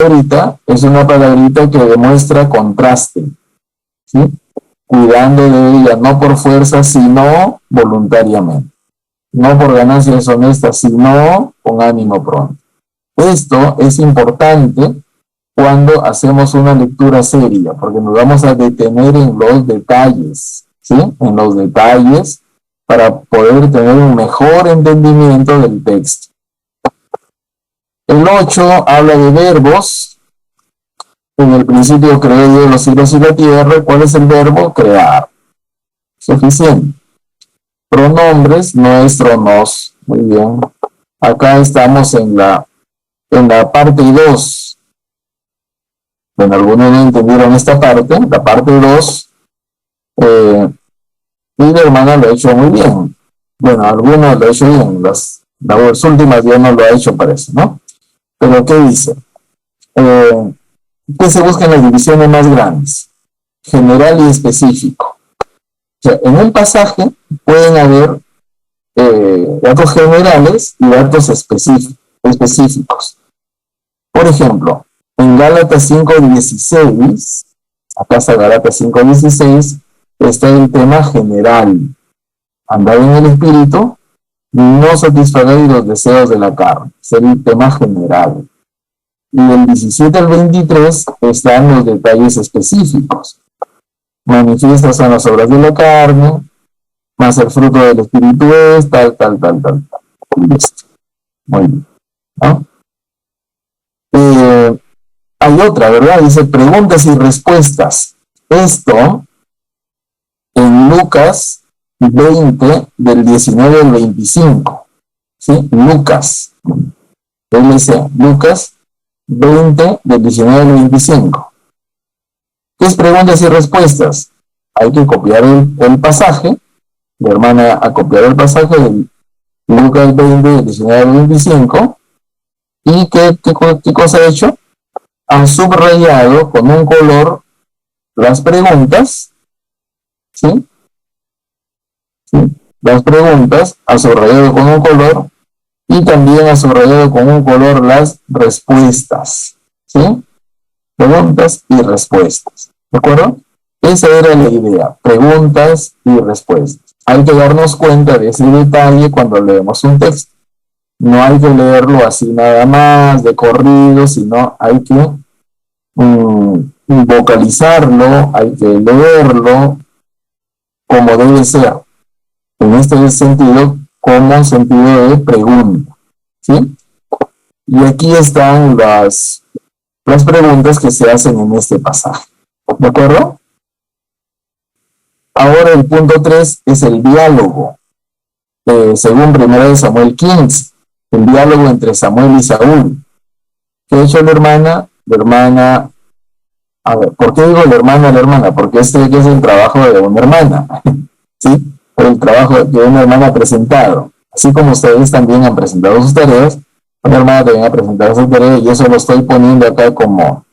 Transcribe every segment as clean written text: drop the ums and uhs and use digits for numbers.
palabrita es una palabrita que demuestra contraste, ¿sí? Cuidando de ella, no por fuerza, sino voluntariamente. No por ganancias deshonestas, sino con ánimo pronto. Esto es importante cuando hacemos una lectura seria, porque nos vamos a detener en los detalles, ¿sí? En los detalles para poder tener un mejor entendimiento del texto. El 8 habla de verbos. En el principio creó Dios los cielos y la tierra. ¿Cuál es el verbo? Crear. Suficiente. Pronombres, nuestro, nos. Muy bien. Acá estamos en la parte 2. Bueno, algunos no entendieron esta parte. La parte 2. Y la hermana lo ha hecho muy bien. Bueno, algunos lo ha hecho bien. Las últimas ya no lo ha hecho, parece, ¿no? Pero ¿qué dice? ¿Qué se busca en las divisiones más grandes? General y específico. O sea, en un pasaje pueden haber datos generales y datos específicos. Por ejemplo, en Gálatas 5:16, acá está Gálatas 5:16, está el tema general. Andar en el espíritu, no satisfagáis los deseos de la carne. Es el tema general. Y del 17 al 23 están los detalles específicos. Manifiestas son las obras de la carne, más el fruto del espíritu es tal. Listo. Muy bien, ¿no? Hay otra, ¿verdad? Dice preguntas y respuestas. Esto en Lucas 20, del 19 al 25. ¿Sí? Lucas. Lucas 20, del 19 al 25. ¿Qué es preguntas y respuestas? Hay que copiar el pasaje. Mi hermana ha copiado el pasaje de Lucas 20, del 19 al 25. ¿Y qué cosa ha hecho? Han subrayado con un color las preguntas. ¿Sí? Las preguntas, ha subrayado con un color y también ha subrayado con un color las respuestas. ¿Sí? Preguntas y respuestas. ¿De acuerdo? Esa era la idea, preguntas y respuestas. Hay que darnos cuenta de ese detalle cuando leemos un texto. No hay que leerlo así nada más, de corrido, sino hay que vocalizarlo, hay que leerlo como debe ser. En este sentido, como sentido de pregunta. ¿Sí? Y aquí están las preguntas que se hacen en este pasaje. ¿De acuerdo? Ahora el punto 3 es el diálogo. Según 1 Samuel 15, el diálogo entre Samuel y Saúl. ¿Qué ha hecho la hermana? La hermana, a ver, ¿por qué digo la hermana? Porque este es el trabajo de una hermana, ¿sí? El trabajo que una hermana ha presentado. Así como ustedes también han presentado sus tareas, una hermana también ha presentado sus tareas y eso lo estoy poniendo acá como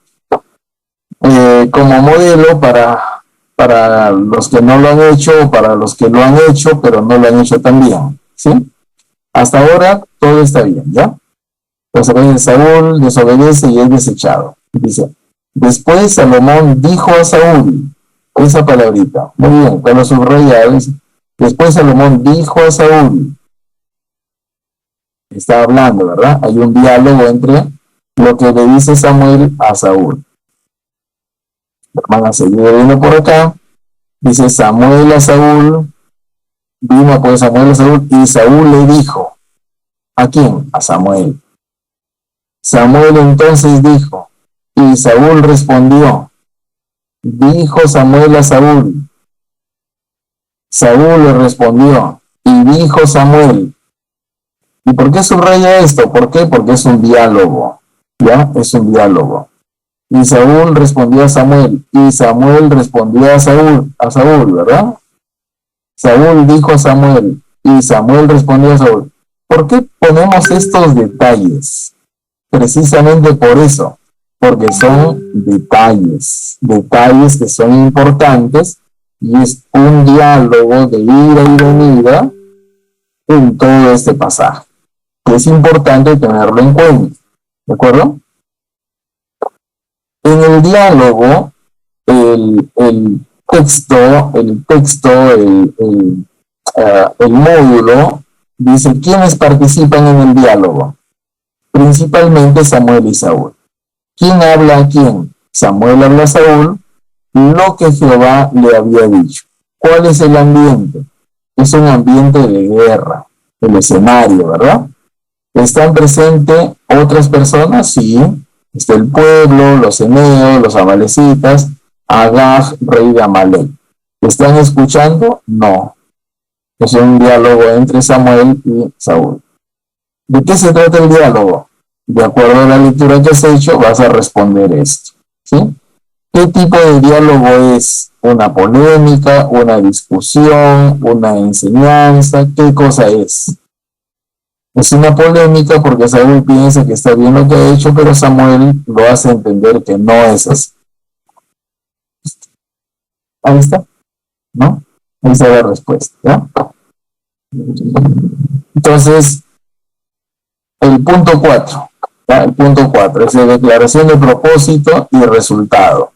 modelo para los que no lo han hecho o para los que lo han hecho pero no lo han hecho tan bien, ¿sí? Hasta ahora todo está bien, ¿ya? Entonces Saúl desobedece y es desechado. Dice, después Salomón dijo a Saúl, esa palabrita, muy bien, cuando subraya, dice, después Salomón dijo a Saúl, está hablando, ¿verdad? Hay un diálogo entre lo que le dice Samuel a Saúl. La hermana seguida viene por acá, dice Samuel a Saúl, vino pues Samuel a Saúl y Saúl le dijo, ¿a quién? A Samuel. Samuel entonces dijo, y Saúl respondió, dijo Samuel a Saúl. Saúl le respondió, y dijo Samuel. ¿Y por qué subraya esto? ¿Por qué? Porque es un diálogo, ¿ya? Es un diálogo. Y Saúl respondió a Samuel, y Samuel respondió a Saúl, ¿verdad? Saúl dijo a Samuel, y Samuel respondió a Saúl. ¿Por qué ponemos estos detalles? Precisamente por eso, porque son detalles que son importantes y es un diálogo de ida y venida en todo este pasaje. Es importante tenerlo en cuenta, ¿de acuerdo? En el diálogo, el texto, el módulo, dice quiénes participan en el diálogo. Principalmente Samuel y Saúl. ¿Quién habla a quién? Samuel habla a Saúl lo que Jehová le había dicho. ¿Cuál es el ambiente? Es un ambiente de guerra, el escenario, ¿verdad? ¿Están presentes otras personas? Sí. Está el pueblo, los eneos, los amalecitas, Agag, rey de Amalek. ¿Están escuchando? No. Es un diálogo entre Samuel y Saúl. ¿De qué se trata el diálogo? De acuerdo a la lectura que has hecho, vas a responder esto, ¿sí? ¿Qué tipo de diálogo es? ¿Una polémica, una discusión, una enseñanza? ¿Qué cosa es? Es una polémica porque Saúl piensa que está bien lo que ha hecho, pero Samuel lo hace entender que no es así. Ahí está, ¿no? Ahí está la respuesta, ¿ya? Entonces, el punto 4, ¿ya? El punto 4 es la declaración de propósito y resultado.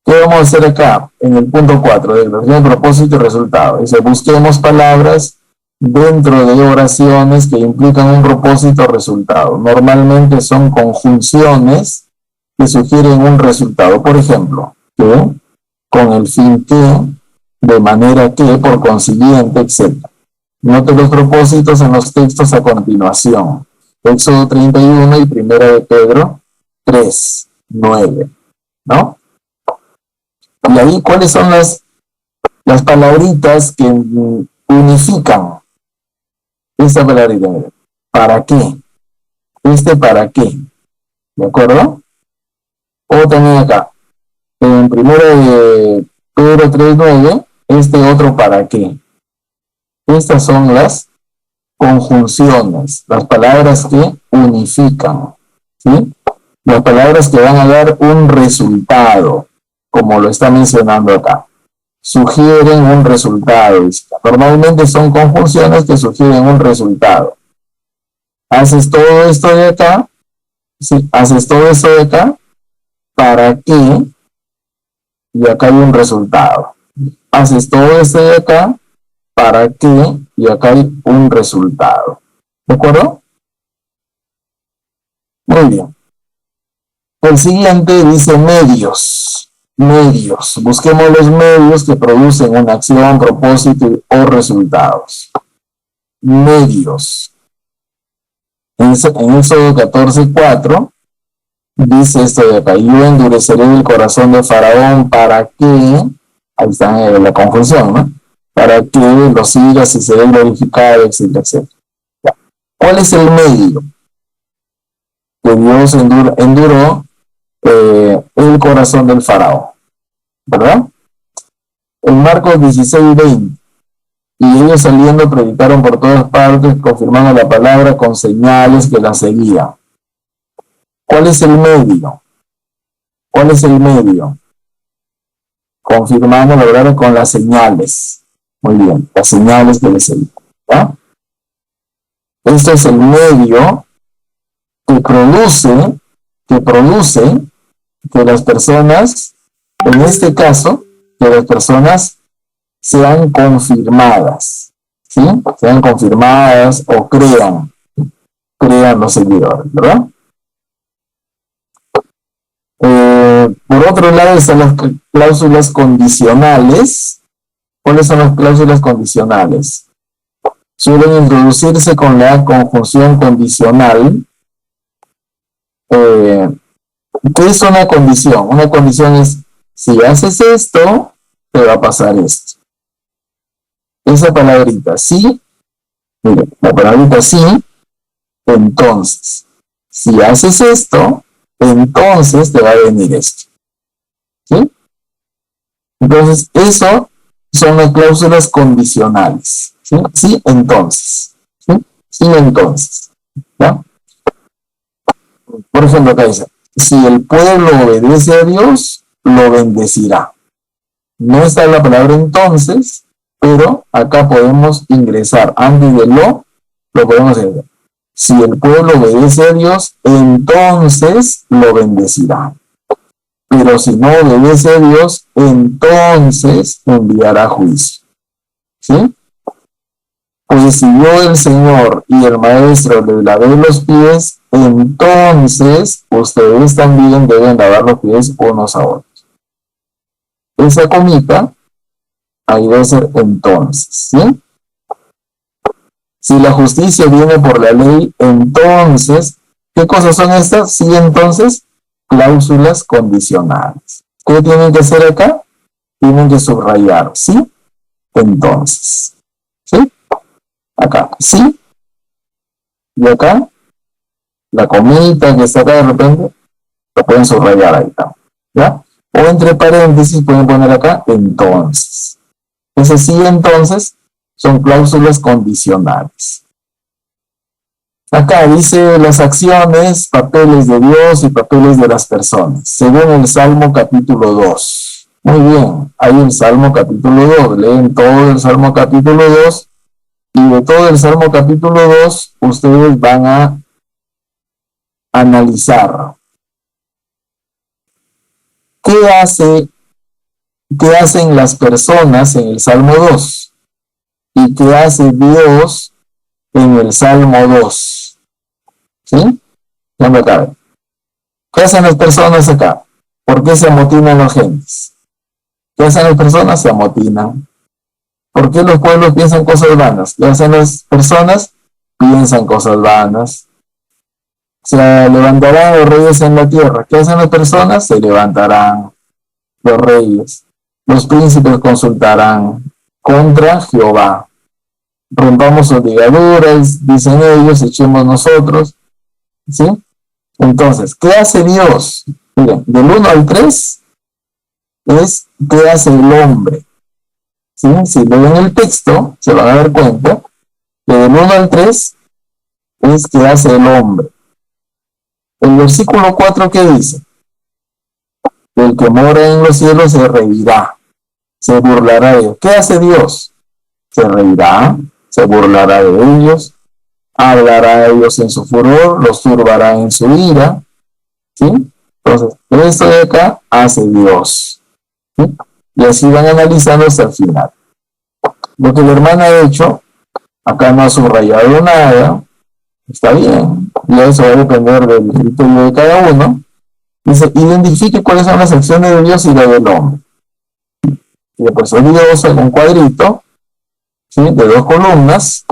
¿Qué vamos a hacer acá? En el punto 4, declaración de propósito y resultado. Dice, busquemos palabras dentro de oraciones que implican un propósito o resultado. Normalmente son conjunciones que sugieren un resultado. Por ejemplo, que, con el fin que, de manera que, por consiguiente, etc. Note los propósitos en los textos a continuación. Éxodo 31 y 1 de Pedro 3, 9, ¿no? Y ahí, ¿cuáles son las palabritas que unifican esta palabrita? ¿Para qué? ¿Para qué? ¿De acuerdo? O también acá, en 1 de Pedro 3:9, otro ¿para qué? Estas son las conjunciones, las palabras que unifican, ¿sí? Las palabras que van a dar un resultado, como lo está mencionando acá. Sugieren un resultado. Normalmente son conjunciones que sugieren un resultado. Haces todo esto de acá, sí, haces todo esto de acá, ¿para qué? Y acá hay un resultado. Haces todo esto de acá, ¿para qué? Y acá hay un resultado. ¿De acuerdo? Muy bien. El siguiente dice medios. Medios. Busquemos los medios que producen una acción, propósito o resultados. Medios. En Éxodo 14:4 dice esto de acá: yo endureceré el corazón de Faraón para que, ahí está la conjunción, ¿no? Para que lo sigas y se dé glorificado, etcétera, etcétera. ¿Cuál es el medio? Que Dios enduró el corazón del Faraón, ¿verdad? En Marcos 16:20, y ellos saliendo predicaron por todas partes, confirmando la palabra con señales que la seguían. ¿Cuál es el medio? ¿Cuál es el medio? Confirmando la verdad con las señales. Muy bien, las señales que le seguían, ¿ya? Esto es el medio que produce que las personas, en este caso, que las personas sean confirmadas, ¿sí? Sean confirmadas o crean los seguidores, ¿verdad? Por otro lado están las cláusulas condicionales. ¿Cuáles son las cláusulas condicionales? Suelen introducirse con la conjunción condicional. ¿Qué es una condición? Una condición es, si haces esto, te va a pasar esto. Esa palabrita, sí, mire, la palabrita sí, entonces. Si haces esto, entonces te va a venir esto. ¿Sí? Entonces, eso son las cláusulas condicionales. ¿Sí? Sí, entonces. ¿Sí? Sí, entonces. ¿Ya? Por ejemplo, acá dice, si el pueblo obedece a Dios, lo bendecirá. No está la palabra entonces, pero acá podemos ingresar antes de lo podemos hacer. Si el pueblo obedece a Dios, entonces lo bendecirá. Pero si no obedece a Dios, entonces enviará juicio. ¿Sí? Pues si yo, el Señor y el Maestro, les lavé los pies, entonces ustedes también deben lavar los pies unos a otros. Esa comita ahí debe ser entonces, ¿sí? Si la justicia viene por la ley, entonces, ¿qué cosas son estas? Sí, entonces, cláusulas condicionales. ¿Qué tienen que hacer acá? Tienen que subrayar, ¿sí? Entonces, ¿sí? Acá, ¿sí? Y acá, la comita que está acá de repente, lo pueden subrayar ahí también, ¿ya? O entre paréntesis pueden poner acá, entonces. Ese sí, entonces, son cláusulas condicionales. Acá dice las acciones, papeles de Dios y papeles de las personas, según el Salmo capítulo 2. Muy bien, hay el Salmo capítulo 2, leen todo el Salmo capítulo 2 y de todo el Salmo capítulo 2 ustedes van a analizar qué hacen las personas en el Salmo 2 y qué hace Dios en el Salmo 2. ¿Sí? Ya me cabe. ¿Qué hacen las personas acá? ¿Por qué se amotinan las gentes? ¿Qué hacen las personas? Se amotinan. ¿Por qué los pueblos piensan cosas vanas? ¿Qué hacen las personas? Piensan cosas vanas. Se levantarán los reyes en la tierra. ¿Qué hacen las personas? Se levantarán los reyes. Los príncipes consultarán contra Jehová. Rompamos sus ligaduras, dicen ellos, echemos nosotros. ¿Sí? Entonces, ¿qué hace Dios? Miren, del 1 al 3 es ¿qué hace el hombre? ¿Sí? Si leen el texto, se van a dar cuenta que del 1 al 3 es ¿qué hace el hombre? El versículo 4, ¿qué dice? El que mora en los cielos se reirá, se burlará de ellos. ¿Qué hace Dios? Se reirá, se burlará de ellos, hablará a ellos en su furor, los turbará en su ira. ¿Sí? Entonces, esto de acá hace Dios. ¿Sí? Y así van analizando hasta el final. Lo que la hermana ha hecho, acá no ha subrayado nada, está bien, y eso va a depender del criterio de cada uno. Dice, identifique cuáles son las acciones de Dios y la del hombre. Y después el Dios en un cuadrito, ¿sí? De 2 columnas.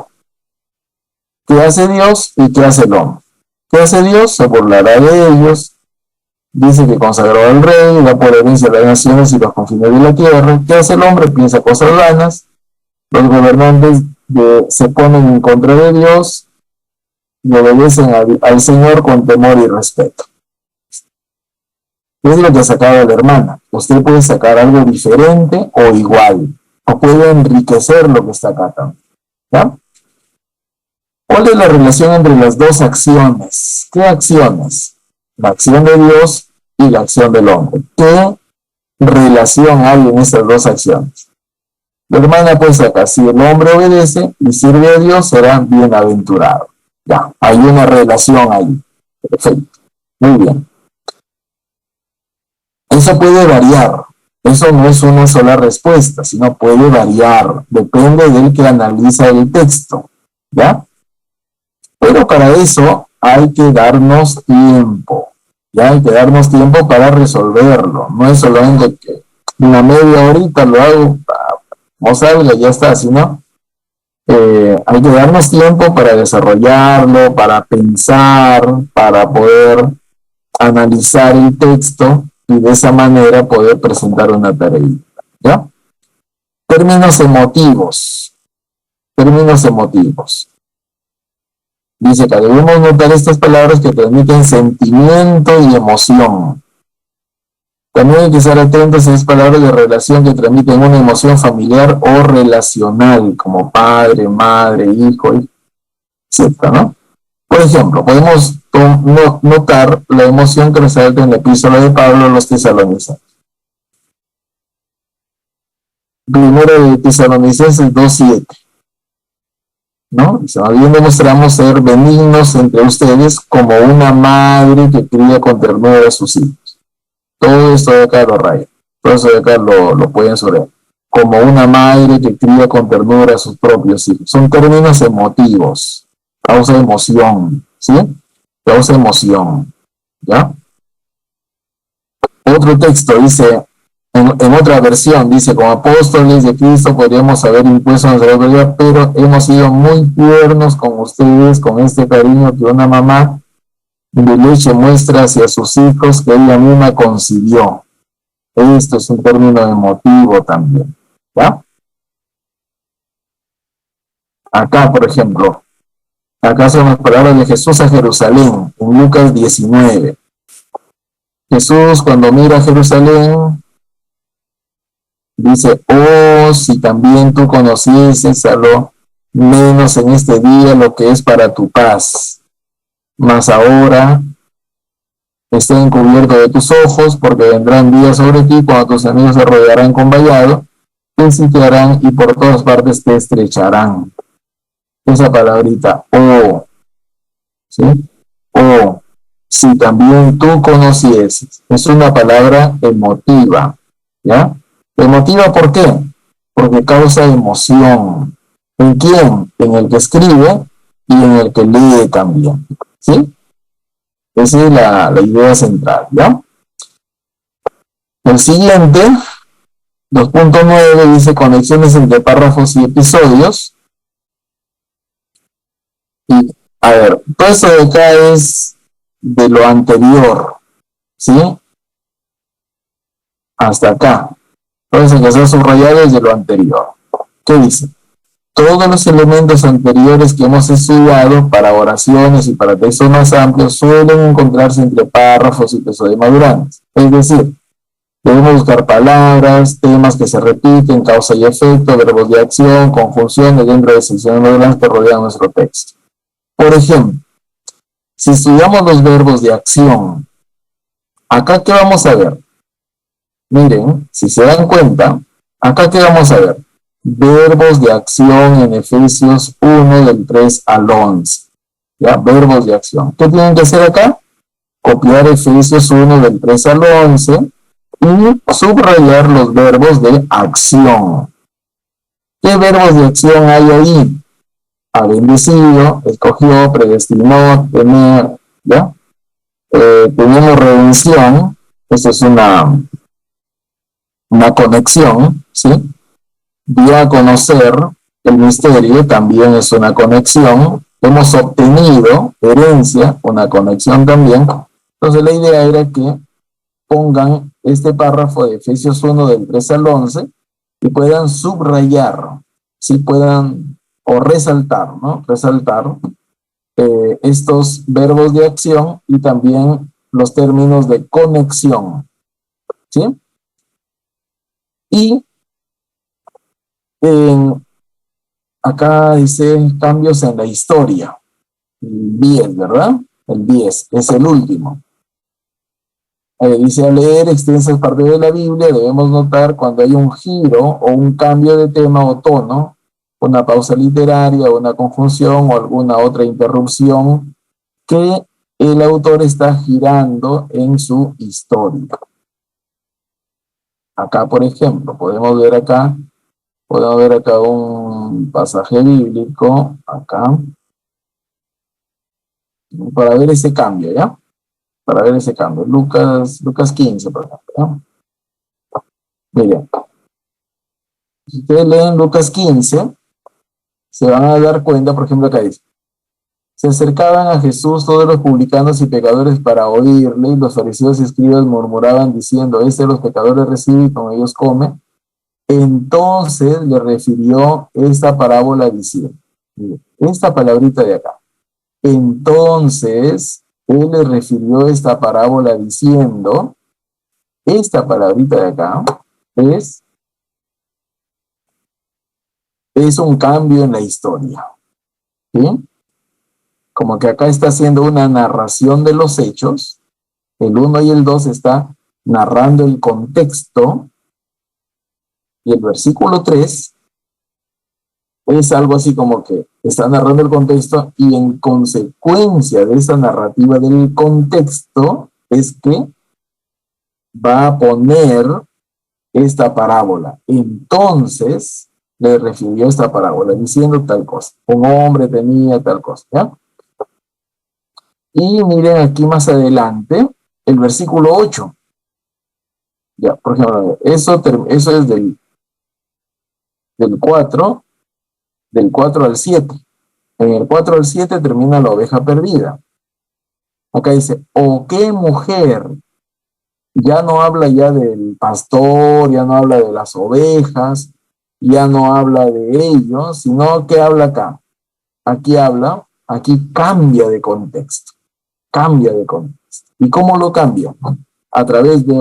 ¿Qué hace Dios y qué hace el hombre? ¿Qué hace Dios? Se burlará de ellos. Dice que consagró al rey, da por herencia a las naciones y los confines de la tierra. ¿Qué hace el hombre? Piensa cosas vanas. Los gobernantes se ponen en contra de Dios y obedecen al Señor con temor y respeto. ¿Qué es lo que ha sacado la hermana? Usted puede sacar algo diferente o igual, o puede enriquecer lo que está acá también. ¿Ya? ¿Cuál es la relación entre las dos acciones? ¿Qué acciones? La acción de Dios y la acción del hombre. ¿Qué relación hay en estas dos acciones? La hermana pues acá, si el hombre obedece y sirve a Dios, será bienaventurado. Ya, hay una relación ahí. Perfecto. Muy bien. Eso puede variar. Eso no es una sola respuesta, sino puede variar. Depende del que analiza el texto. ¿Ya? Pero para eso hay que darnos tiempo. Ya hay que darnos tiempo para resolverlo. No es solamente que una media horita lo hago, o salga, ya está, sino hay que darnos tiempo para desarrollarlo, para pensar, para poder analizar el texto y de esa manera poder presentar una tarea. ¿Ya? Términos emotivos. Términos emotivos. Dice que debemos notar estas palabras que transmiten sentimiento y emoción. También hay que estar atentos a esas palabras de relación que transmiten una emoción familiar o relacional, como padre, madre, hijo, etc., ¿no? Por ejemplo, podemos notar la emoción que resalta en la epístola de Pablo a los tesalonicenses. Primero de Tesalonicenses 2:7. ¿No? Dice, más bien demostramos ser benignos entre ustedes como una madre que cría con ternura a sus hijos. Todo esto de acá lo raya. Todo eso de acá lo pueden sobre. Como una madre que cría con ternura a sus propios hijos. Son términos emotivos. Causa emoción. ¿Sí? Causa emoción. ¿Ya? Otro texto dice, en otra versión, dice, como apóstoles de Cristo podríamos haber impuesto nuestra autoridad, pero hemos sido muy tiernos con ustedes, con este cariño que una mamá de leche muestra hacia sus hijos que ella misma concibió. Esto es un término emotivo también. ¿Ya? Acá, por ejemplo, acá son las palabras de Jesús a Jerusalén, en Lucas 19. Jesús, cuando mira a Jerusalén, dice, oh, si también tú conocieses a lo menos en este día lo que es para tu paz, mas ahora está encubierto de tus ojos, porque vendrán días sobre ti cuando tus enemigos se rodearán con vallado, te sitiarán y por todas partes te estrecharán. Esa palabrita, oh, ¿sí? Oh, si también tú conocieses, es una palabra emotiva, ¿ya? ¿Emotiva por qué? Porque causa emoción. ¿En quién? En el que escribe y en el que lee también, ¿sí? Esa es la idea central, ¿ya? El siguiente, 2.9, dice conexiones entre párrafos y episodios. Y, a ver, todo esto de acá es de lo anterior, ¿sí? Hasta acá. Todo eso que está subrayado es de lo anterior. ¿Qué dice? Todos los elementos anteriores que hemos estudiado para oraciones y para textos más amplios suelen encontrarse entre párrafos y episodios madurantes. Es decir, debemos buscar palabras, temas que se repiten, causa y efecto, verbos de acción, conjunciones dentro de secciones madurantes que rodean nuestro texto. Por ejemplo, si estudiamos los verbos de acción, ¿acá qué vamos a ver? Miren, si se dan cuenta, ¿acá qué vamos a ver? Verbos de acción en Efesios 1 del 3 al 11. ¿Ya? Verbos de acción. ¿Qué tienen que hacer acá? Copiar Efesios 1 del 3 al 11 y subrayar los verbos de acción. ¿Qué verbos de acción hay ahí? Ha bendecido, escogió, predestinó, tener, ¿ya? Tenemos redención, eso es una conexión, ¿sí? Dio a conocer el misterio, también es una conexión. Hemos obtenido herencia, una conexión también. Entonces la idea era que pongan este párrafo de Efesios 1 del 3 al 11 y puedan subrayar, si puedan, o resaltar, ¿no? Resaltar estos verbos de acción y también los términos de conexión, ¿sí? Y acá dice cambios en la historia. El 10, ¿verdad? El 10 es el último. Dice, al leer extensas partes de la Biblia debemos notar cuando hay un giro o un cambio de tema o tono, una pausa literaria, una conjunción o alguna otra interrupción que el autor está girando en su historia. Acá, por ejemplo, podemos ver acá un pasaje bíblico, acá, para ver ese cambio, ¿ya? Para ver ese cambio. Lucas 15, por ejemplo, ¿ya? Miren, si ustedes leen Lucas 15, se van a dar cuenta, por ejemplo, acá dice, se acercaban a Jesús todos los publicanos y pecadores para oírle, y los fariseos y escribas murmuraban diciendo, los pecadores recibe y con ellos come. Entonces le refirió esta parábola diciendo, esta palabrita de acá. Entonces él le refirió esta parábola diciendo, esta palabrita de acá es un cambio en la historia, ¿sí? Como que acá está haciendo una narración de los hechos, el 1 y el 2 está narrando el contexto, y el versículo 3 es algo así como que está narrando el contexto y en consecuencia de esa narrativa del contexto es que va a poner esta parábola. Entonces le refirió esta parábola diciendo tal cosa. Un hombre tenía tal cosa, ¿ya? Y miren aquí más adelante, el versículo 8. Ya, por ejemplo, eso es del 4, del 4 al 7. En el 4 al 7 termina la oveja perdida. Acá dice, ¿o qué mujer? Ya no habla ya del pastor, ya no habla de las ovejas, ya no habla de ellos, sino que habla acá. Aquí cambia de contexto, cambia de contexto. ¿Y cómo lo cambia? A través de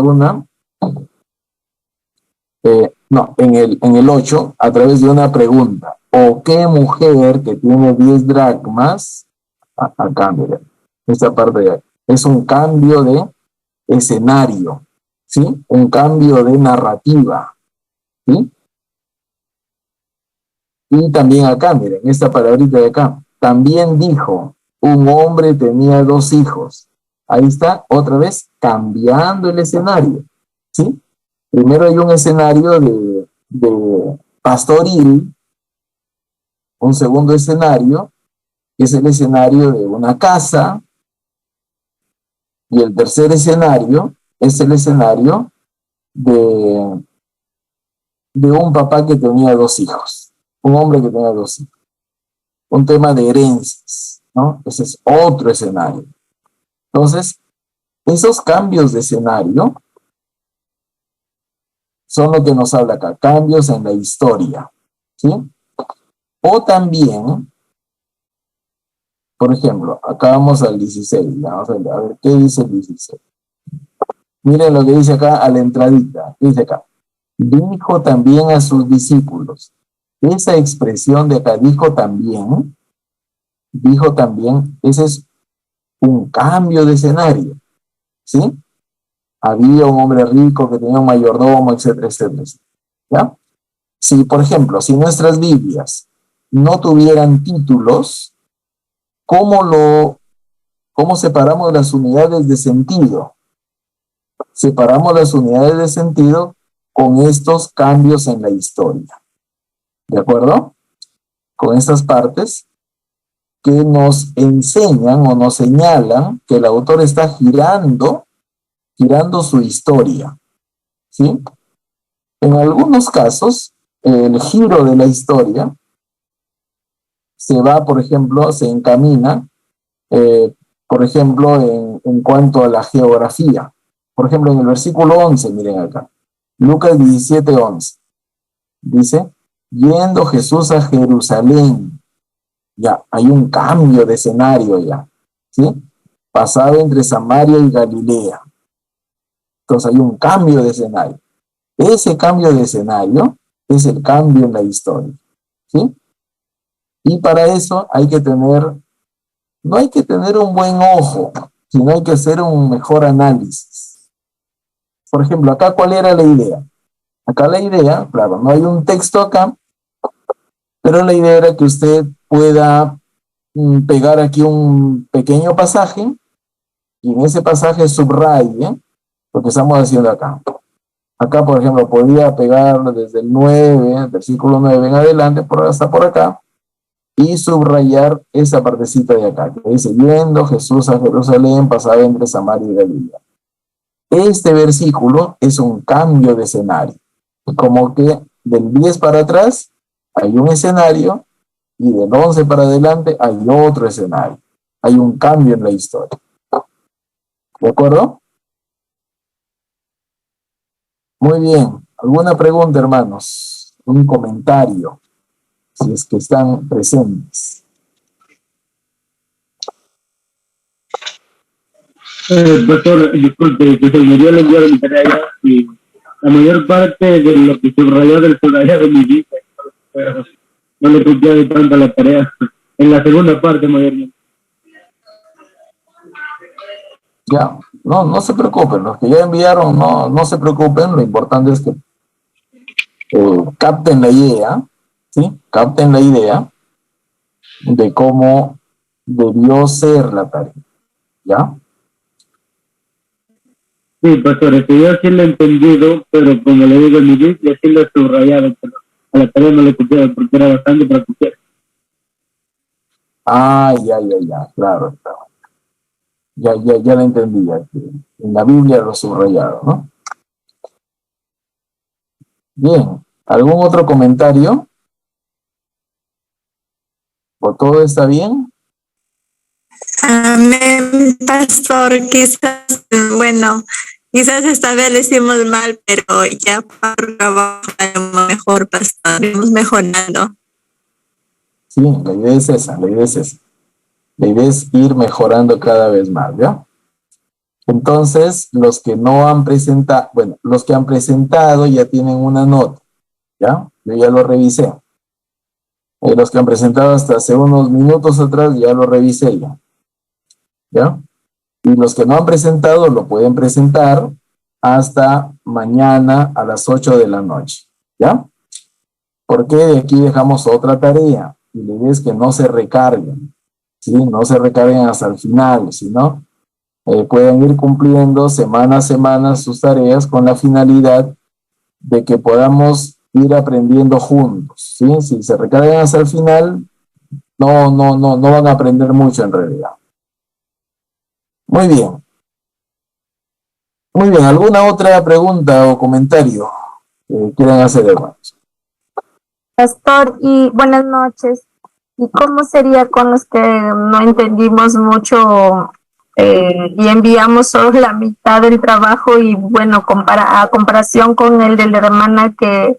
no, en el 8, a través de una pregunta. ¿O qué mujer que tiene 10 dracmas? Acá, mira, esta parte de ahí. Es un cambio de escenario, ¿sí? Un cambio de narrativa, ¿sí? Y también acá, miren, esta palabrita de acá. También dijo, un hombre tenía 2 hijos. Ahí está, otra vez, cambiando el escenario, ¿sí? Primero hay un escenario de pastoril, un segundo escenario, que es el escenario de una casa, y el tercer escenario es el escenario de, de un papá que tenía 2 hijos, un hombre que tenía 2 hijos, un tema de herencias, ¿no? Ese es otro escenario. Entonces, esos cambios de escenario son lo que nos habla acá, cambios en la historia, ¿sí? O también, por ejemplo, acá vamos al 16, vamos a ver qué dice el 16. Miren lo que dice acá a la entradita, dice acá, dijo también a sus discípulos. Esa expresión de acá, dijo también, ese es un cambio de escenario, ¿sí? Había un hombre rico que tenía un mayordomo, etcétera, etcétera, ¿ya? Si, por ejemplo, si nuestras Biblias no tuvieran títulos, ¿cómo separamos las unidades de sentido? Separamos las unidades de sentido con estos cambios en la historia, ¿de acuerdo? Con estas partes que nos enseñan o nos señalan que el autor está girando su historia, ¿sí? En algunos casos, el giro de la historia se va, por ejemplo, se encamina, por ejemplo, en cuanto a la geografía. Por ejemplo, en el versículo 11, miren acá, Lucas 17:11, dice, yendo Jesús a Jerusalén, ya, hay un cambio de escenario ya, ¿sí? Pasado entre Samaria y Galilea. Entonces hay un cambio de escenario. Ese cambio de escenario es el cambio en la historia, ¿sí? Y para eso no hay que tener un buen ojo, sino hay que hacer un mejor análisis. Por ejemplo, acá, ¿cuál era la idea? Acá la idea, claro, no hay un texto acá, pero la idea era que usted pueda pegar aquí un pequeño pasaje y en ese pasaje subraye lo que estamos haciendo acá. Acá, por ejemplo, podía pegar desde el 9, versículo 9 en adelante, hasta por acá, y subrayar esa partecita de acá, que dice, yendo Jesús a Jerusalén, pasaba entre Samaria y Galilea. Este versículo es un cambio de escenario, como que del 10 para atrás hay un escenario y del 11 para adelante hay otro escenario. Hay un cambio en la historia. ¿De acuerdo? Muy bien. ¿Alguna pregunta, hermanos? Un comentario, si es que están presentes. Doctor, disculpe, que se me dio el envío de mi tarea y la mayor parte de lo que subrayó del subrayado de mi vida, pero no le copié tanto la tarea. En la segunda parte, mayormente. Ya, no se preocupen, los que ya enviaron, no se preocupen, lo importante es que capten la idea, ¿sí? Capten la idea de cómo debió ser la tarea, ¿ya? Sí, pastor, es que yo sí lo he entendido, pero como le digo en mi Biblia, sí lo he subrayado, pero a la tarea no le copiaba porque era bastante para copiar. Ah, ya, claro, claro. Ya la entendí, ya que en la Biblia lo subrayado, ¿no? Bien, ¿algún otro comentario? ¿O todo está bien? Amén, pastor. Quizás, bueno, quizás esta vez le hicimos mal, pero ya para trabajo mejor, pastor. Vamos mejorando. Sí, la idea es esa, la idea es esa. La idea es ir mejorando cada vez más, ¿ya? Entonces, los que no han presentado, bueno, los que han presentado ya tienen una nota, ¿ya? Yo ya lo revisé. Los que han presentado hasta hace unos minutos atrás ya lo revisé ya, ¿ya? Y los que no han presentado lo pueden presentar hasta mañana a las 8 de la noche, ¿ya? Porque de aquí dejamos otra tarea y la idea es que no se recarguen, ¿sí? No se recarguen hasta el final, sino pueden ir cumpliendo semana a semana sus tareas con la finalidad de que podamos ir aprendiendo juntos, ¿sí? Si se recargan hasta el final, no van a aprender mucho en realidad. Muy bien. Muy bien, ¿alguna otra pregunta o comentario que quieran hacer, hermanos? Pastor, y buenas noches. ¿Y cómo sería con los que no entendimos mucho y enviamos solo la mitad del trabajo y bueno, a comparación con el de la hermana que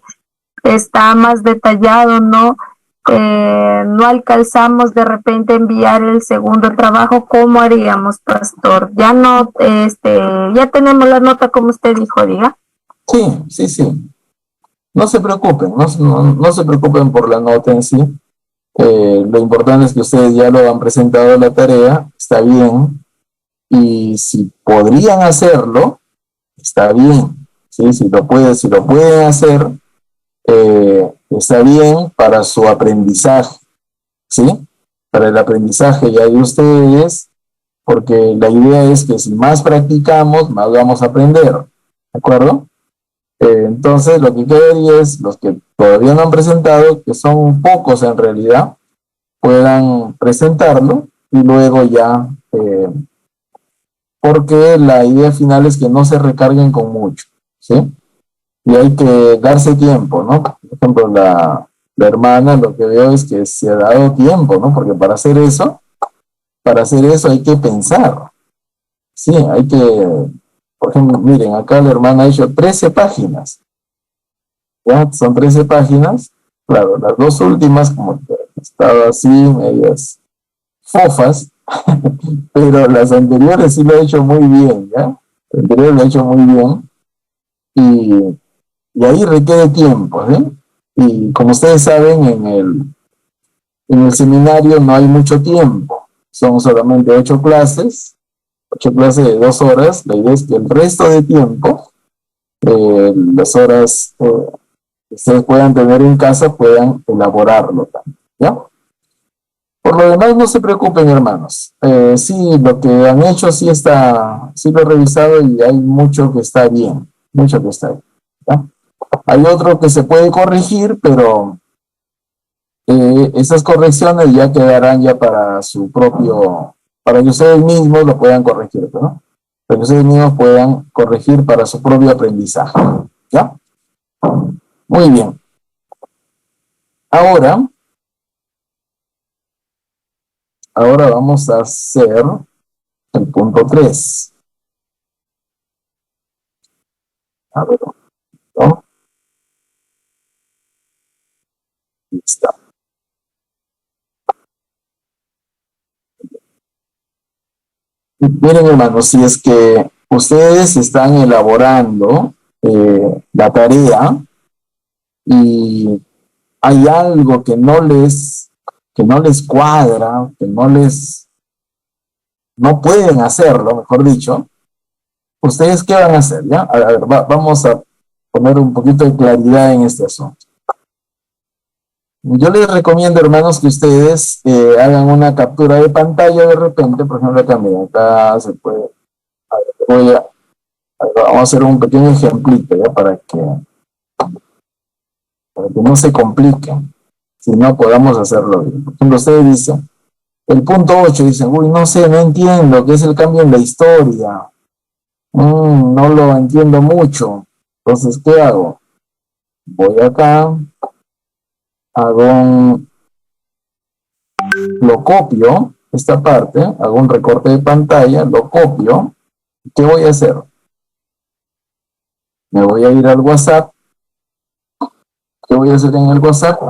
está más detallado, ¿no? No alcanzamos de repente enviar el segundo trabajo, ¿cómo haríamos, pastor? Ya no, ya tenemos la nota como usted dijo, diga. Sí. No se preocupen, no se preocupen por la nota en sí. Lo importante es que ustedes ya lo han presentado la tarea, está bien. Y si podrían hacerlo, está bien. ¿Sí? Si lo pueden hacer, está bien para su aprendizaje, ¿sí? Para el aprendizaje ya de ustedes, porque la idea es que si más practicamos, más vamos a aprender, ¿de acuerdo? Entonces, lo que quedaría es los que todavía no han presentado, que son pocos en realidad, puedan presentarlo y luego ya, porque la idea final es que no se recarguen con mucho, ¿sí? Y hay que darse tiempo, ¿no? Por ejemplo, la hermana, lo que veo es que se ha dado tiempo, ¿no? Porque para hacer eso hay que pensar, sí, hay que, por ejemplo, miren, acá la hermana ha hecho 13 páginas, ¿ya? Son 13 páginas, claro, las dos últimas como que estaba así, medias fofas, pero las anteriores sí lo ha hecho muy bien, ¿ya? Las anteriores lo ha hecho muy bien y ahí requiere tiempo, ¿eh? Y como ustedes saben, en el seminario no hay mucho tiempo, son solamente 8 clases de 2 horas. La idea es que el resto de tiempo, las horas que ustedes puedan tener en casa, puedan elaborarlo también, ¿ya? Por lo demás, no se preocupen, hermanos. Sí, lo que han hecho sí lo he revisado y hay mucho que está bien, mucho que está bien, ¿ya? Hay otro que se puede corregir, pero esas correcciones ya quedarán ya para su propio, para que ustedes mismos lo puedan corregir, ¿no? Para que ustedes mismos puedan corregir para su propio aprendizaje, ¿ya? Muy bien. Ahora vamos a hacer el punto 3. A ver, ¿no? Está. Miren, hermanos, si es que ustedes están elaborando la tarea y hay algo que no les cuadra, no pueden hacerlo, mejor dicho, ¿ustedes qué van a hacer? ¿Ya? A ver, vamos a poner un poquito de claridad en este asunto. Yo les recomiendo, hermanos, que ustedes hagan una captura de pantalla de repente, por ejemplo, acá, miren, acá se puede, a ver, Vamos a hacer un pequeño ejemplito, ¿ya? Para que no se compliquen, si no podamos hacerlo bien. Por ejemplo, ustedes dicen, el punto 8, dicen, uy, no sé, no entiendo, ¿qué es el cambio en la historia? No lo entiendo mucho. Entonces, ¿qué hago? Voy acá, lo copio, esta parte, hago un recorte de pantalla, lo copio. ¿Qué voy a hacer? Me voy a ir al WhatsApp. ¿Qué voy a hacer en el WhatsApp?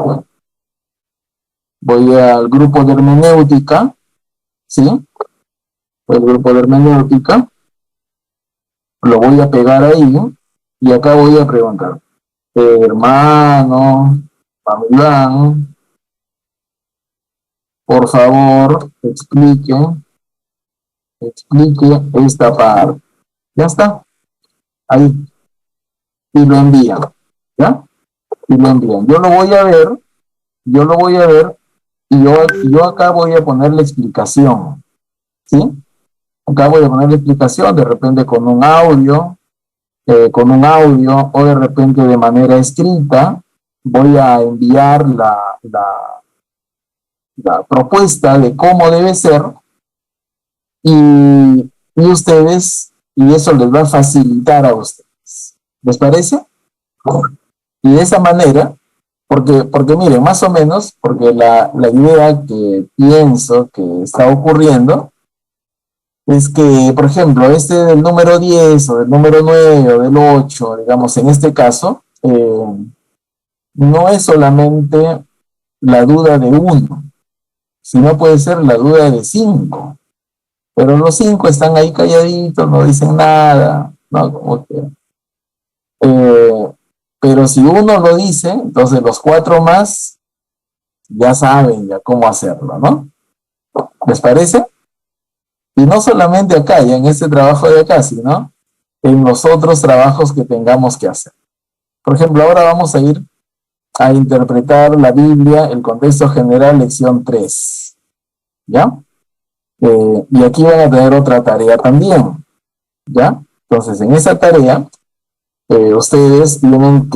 Voy al grupo de hermenéutica, ¿sí? El grupo de hermenéutica, lo voy a pegar ahí y acá voy a preguntar, hermano, Pamilán, por favor, explique esta parte. Ya está, ahí. Y lo envían, ¿ya? Y lo envían. Yo lo voy a ver y yo acá voy a poner la explicación, ¿sí? Acá voy a poner la explicación, de repente con un audio o de repente de manera escrita. Voy a enviar la propuesta de cómo debe ser y ustedes, y eso les va a facilitar a ustedes. ¿Les parece? Y de esa manera, porque miren, más o menos, porque la idea que pienso que está ocurriendo es que, por ejemplo, este del número 10 o del número 9 o del 8, digamos, en este caso, no es solamente la duda de uno, sino puede ser la duda de 5. Pero los 5 están ahí calladitos, no dicen nada, ¿no? Como que, pero si uno lo dice, entonces los 4 más ya saben ya cómo hacerlo, ¿no? ¿Les parece? Y no solamente acá, ya en este trabajo de acá, sino en los otros trabajos que tengamos que hacer. Por ejemplo, ahora vamos a ir a interpretar la Biblia, el contexto general, lección 3. ¿Ya? Y aquí van a tener otra tarea también. ¿Ya? Entonces, en esa tarea, ustedes tienen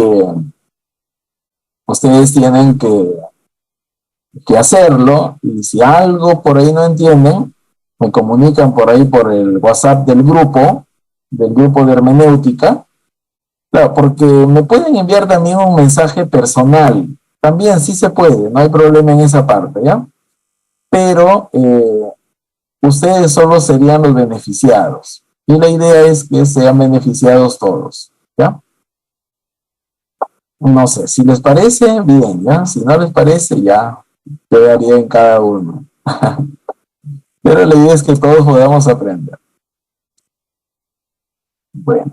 que hacerlo, y si algo por ahí no entienden, me comunican por ahí por el WhatsApp del grupo de hermenéutica. Claro, porque me pueden enviar también un mensaje personal. También sí se puede, no hay problema en esa parte, ¿ya? Pero ustedes solo serían los beneficiados. Y la idea es que sean beneficiados todos, ¿ya? No sé, si les parece, bien, ¿ya? Si no les parece, ya quedaría en cada uno. Pero la idea es que todos podamos aprender. Bueno.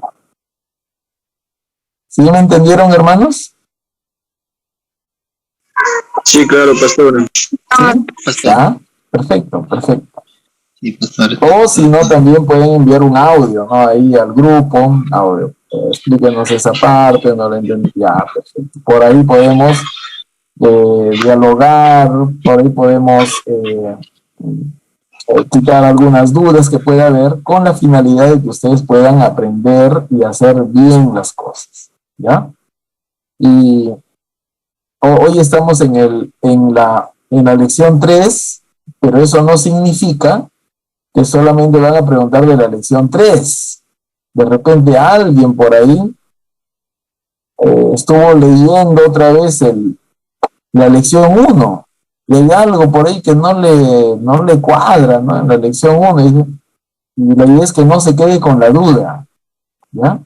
¿Sí me entendieron, hermanos? Sí, claro, pastor. ¿Sí? ¿Ya? Perfecto. Sí, pastor. O si no, también pueden enviar un audio, ¿no? Ahí al grupo, audio. Explíquenos esa parte, no la entendí. Ya, perfecto. Por ahí podemos dialogar, por ahí podemos quitar algunas dudas que pueda haber con la finalidad de que ustedes puedan aprender y hacer bien las cosas, ¿ya? Y hoy estamos en la lección 3, pero eso no significa que solamente van a preguntar de la lección 3. De repente alguien por ahí estuvo leyendo otra vez la lección 1 y hay algo por ahí que no le cuadra, ¿no? En la lección 1 y la idea es que no se quede con la duda, ¿ya?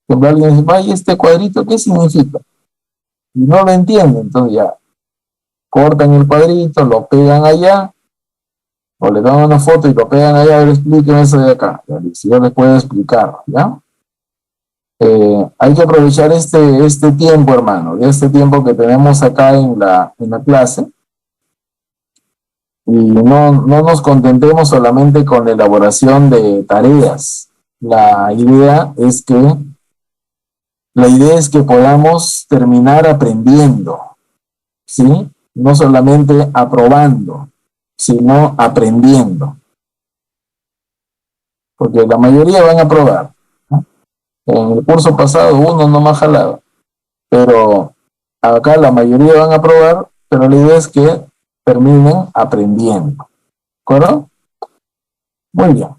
Cuando alguien dice, vaya, este cuadrito, ¿qué significa? Y no lo entiende, entonces ya cortan el cuadrito, lo pegan allá, o le dan una foto y lo pegan allá, a ver, explíquenme eso de acá, si yo les puedo explicar, ¿ya? Hay que aprovechar este tiempo, hermano, de este tiempo que tenemos acá en la clase, y no nos contentemos solamente con la elaboración de tareas. La idea es que podamos terminar aprendiendo, ¿sí? No solamente aprobando, sino aprendiendo. Porque la mayoría van a aprobar, ¿no? En el curso pasado uno no me ha jalado, pero acá la mayoría van a aprobar, pero la idea es que terminen aprendiendo. ¿De acuerdo? Muy bien.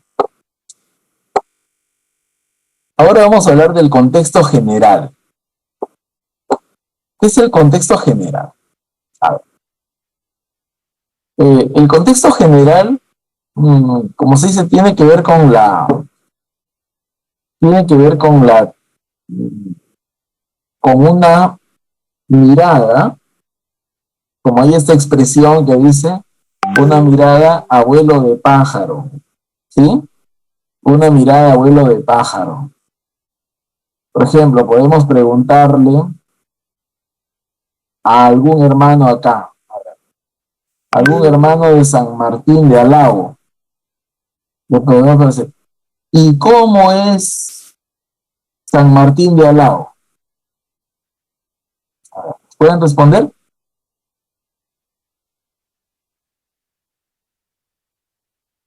Ahora vamos a hablar del contexto general. ¿Qué es el contexto general? A ver. El contexto general, como se dice, tiene que ver con con una mirada, como hay esta expresión que dice, una mirada abuelo de pájaro, ¿sí? Una mirada abuelo de pájaro. Por ejemplo, podemos preguntarle a algún hermano acá, algún hermano de San Martín de Alao, le podemos decir, ¿y cómo es San Martín de Alao? ¿Pueden responder?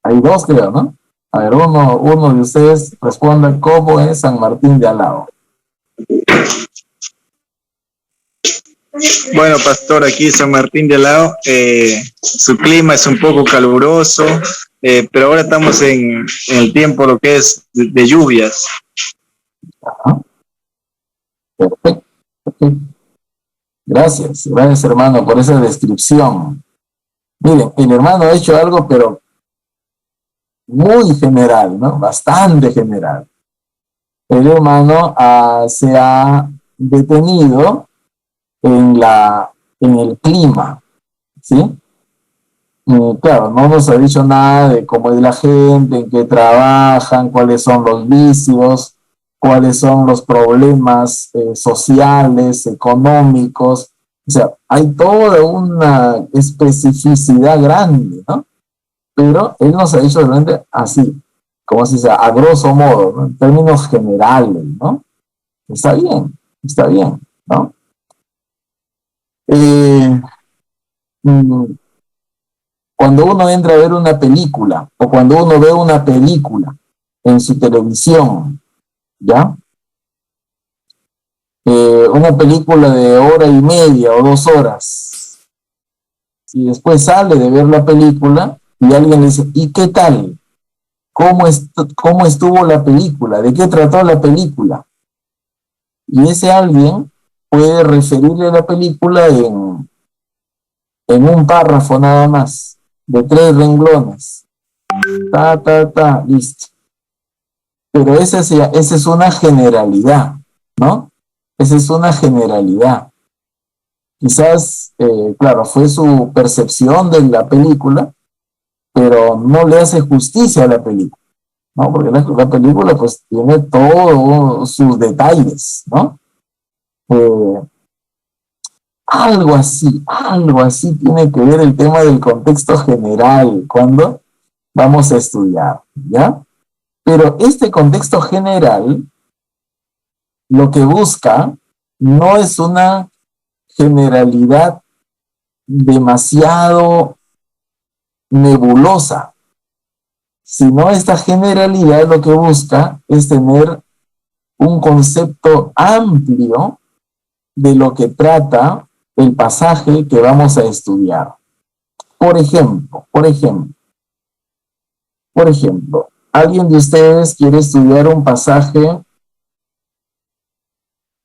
Hay dos, creo, ¿no? A ver, uno de ustedes responda cómo es San Martín de Alao. Bueno, pastor, aquí San Martín de Alao, su clima es un poco caluroso, pero ahora estamos en el tiempo lo que es de lluvias. Ajá. Perfecto, perfecto. Gracias hermano por esa descripción. Miren, el hermano ha hecho algo, pero muy general, ¿no? Bastante general. El hermano se ha detenido en el clima, ¿sí? Claro, no nos ha dicho nada de cómo es la gente, en qué trabajan, cuáles son los vicios, cuáles son los problemas sociales, económicos. O sea, hay toda una especificidad grande, ¿no? Pero él nos ha dicho realmente así, como si sea, a grosso modo, ¿no? En términos generales, ¿no? Está bien, ¿no? Cuando uno entra a ver una película, o cuando uno ve una película en su televisión, ¿ya? Una película de hora y media o 2 horas, y después sale de ver la película y alguien le dice, ¿y qué tal? ¿Cómo estuvo la película? ¿De qué trató la película? Y ese alguien puede referirle a la película en un párrafo nada más, de 3 renglones. Listo. Pero esa es una generalidad, ¿no? Esa es una generalidad. Quizás, claro, fue su percepción de la película, pero no le hace justicia a la película, ¿no? Porque la película pues tiene todos sus detalles, ¿no? Algo así tiene que ver el tema del contexto general cuando vamos a estudiar, ¿ya? Pero este contexto general lo que busca no es una generalidad demasiado nebulosa, sino esta generalidad lo que busca es tener un concepto amplio de lo que trata el pasaje que vamos a estudiar. Por ejemplo, alguien de ustedes quiere estudiar un pasaje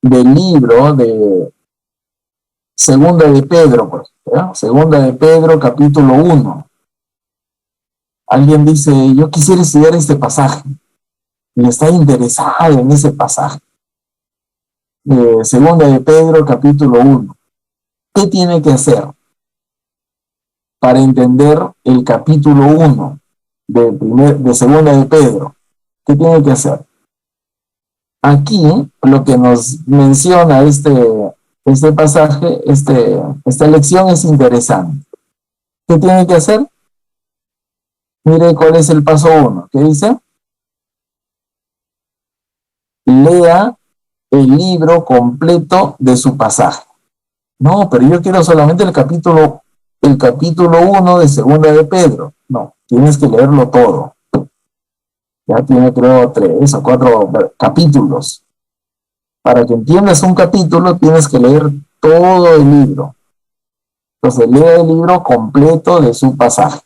del libro de Segunda de Pedro, por ejemplo, ¿ya? Segunda de Pedro, capítulo 1. Alguien dice, yo quisiera estudiar este pasaje, y está interesado en ese pasaje. Segunda de Pedro, capítulo 1. ¿Qué tiene que hacer para entender el capítulo 1 de Segunda de Pedro? ¿Qué tiene que hacer? Aquí lo que nos menciona este pasaje, esta lección es interesante. ¿Qué tiene que hacer? Mire cuál es el paso 1. ¿Qué dice? Lea el libro completo de su pasaje. No, pero yo quiero solamente el capítulo 1 de Segunda de Pedro. No, tienes que leerlo todo. Ya tiene creo 3 o 4 capítulos. Para que entiendas un capítulo tienes que leer todo el libro. Entonces lee el libro completo de su pasaje.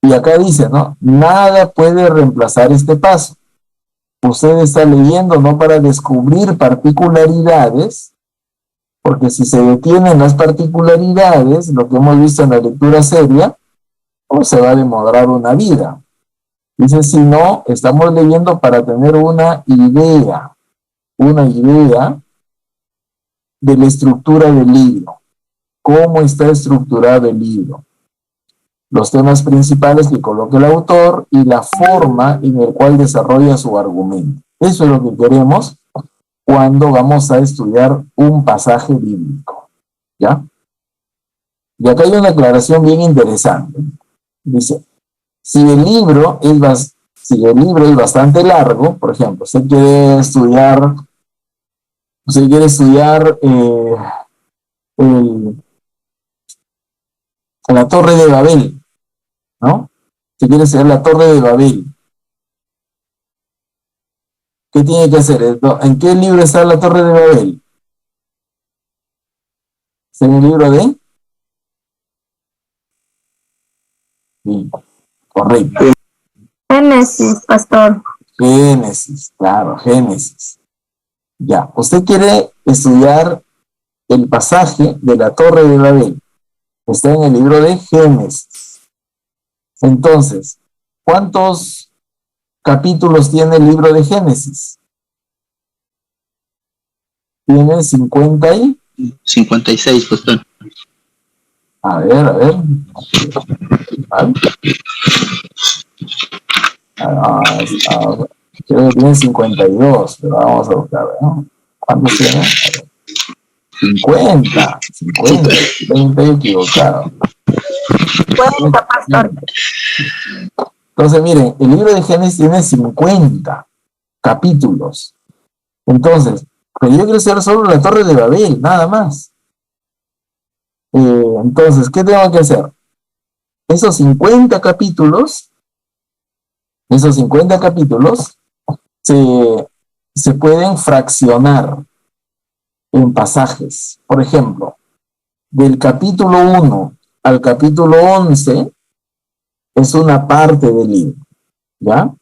Y acá dice, ¿no? Nada puede reemplazar este paso. Usted está leyendo no para descubrir particularidades, porque si se detienen las particularidades, lo que hemos visto en la lectura seria, pues se va a demorar una vida. Dice, si no, estamos leyendo para tener una idea de la estructura del libro, cómo está estructurado el libro, los temas principales que coloca el autor y la forma en la cual desarrolla su argumento. Eso es lo que queremos cuando vamos a estudiar un pasaje bíblico, ¿ya? Y acá hay una aclaración bien interesante. Dice, si el libro es bastante largo, por ejemplo, usted quiere estudiar la Torre de Babel, ¿no? Si quiere estudiar la Torre de Babel, ¿qué tiene que hacer? ¿En qué libro está la Torre de Babel? ¿Está en el libro de? Sí, correcto. Génesis, pastor. Génesis, claro, Génesis. Ya, usted quiere estudiar el pasaje de la Torre de Babel. Está en el libro de Génesis. Entonces, ¿cuántos capítulos tiene el libro de Génesis? Tiene 50 y... 56, pastor. A ver. Creo que tiene 52, pero vamos a buscar, ¿no? ¿Cuántos tiene? 50, estoy equivocado. 50, pastor. Entonces, miren, el libro de Génesis tiene 50 capítulos. Entonces, pero yo quiero estudiar solo la Torre de Babel, nada más. Entonces, ¿qué tengo que hacer? Esos 50 capítulos se pueden fraccionar en pasajes. Por ejemplo, del capítulo 1 al capítulo 11 es una parte del libro, ¿ya?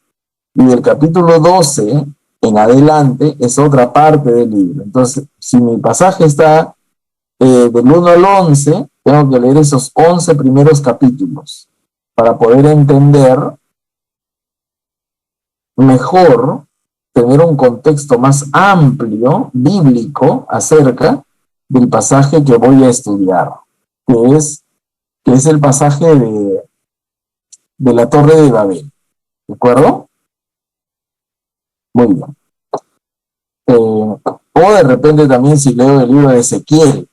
Y del capítulo 12 en adelante es otra parte del libro. Entonces, si mi pasaje está del 1 al 11, tengo que leer esos 11 primeros capítulos para poder entender mejor, tener un contexto más amplio, bíblico, acerca del pasaje que voy a estudiar, que es el pasaje de la Torre de Babel. ¿De acuerdo? Muy bien. O de repente también si leo el libro de Ezequiel,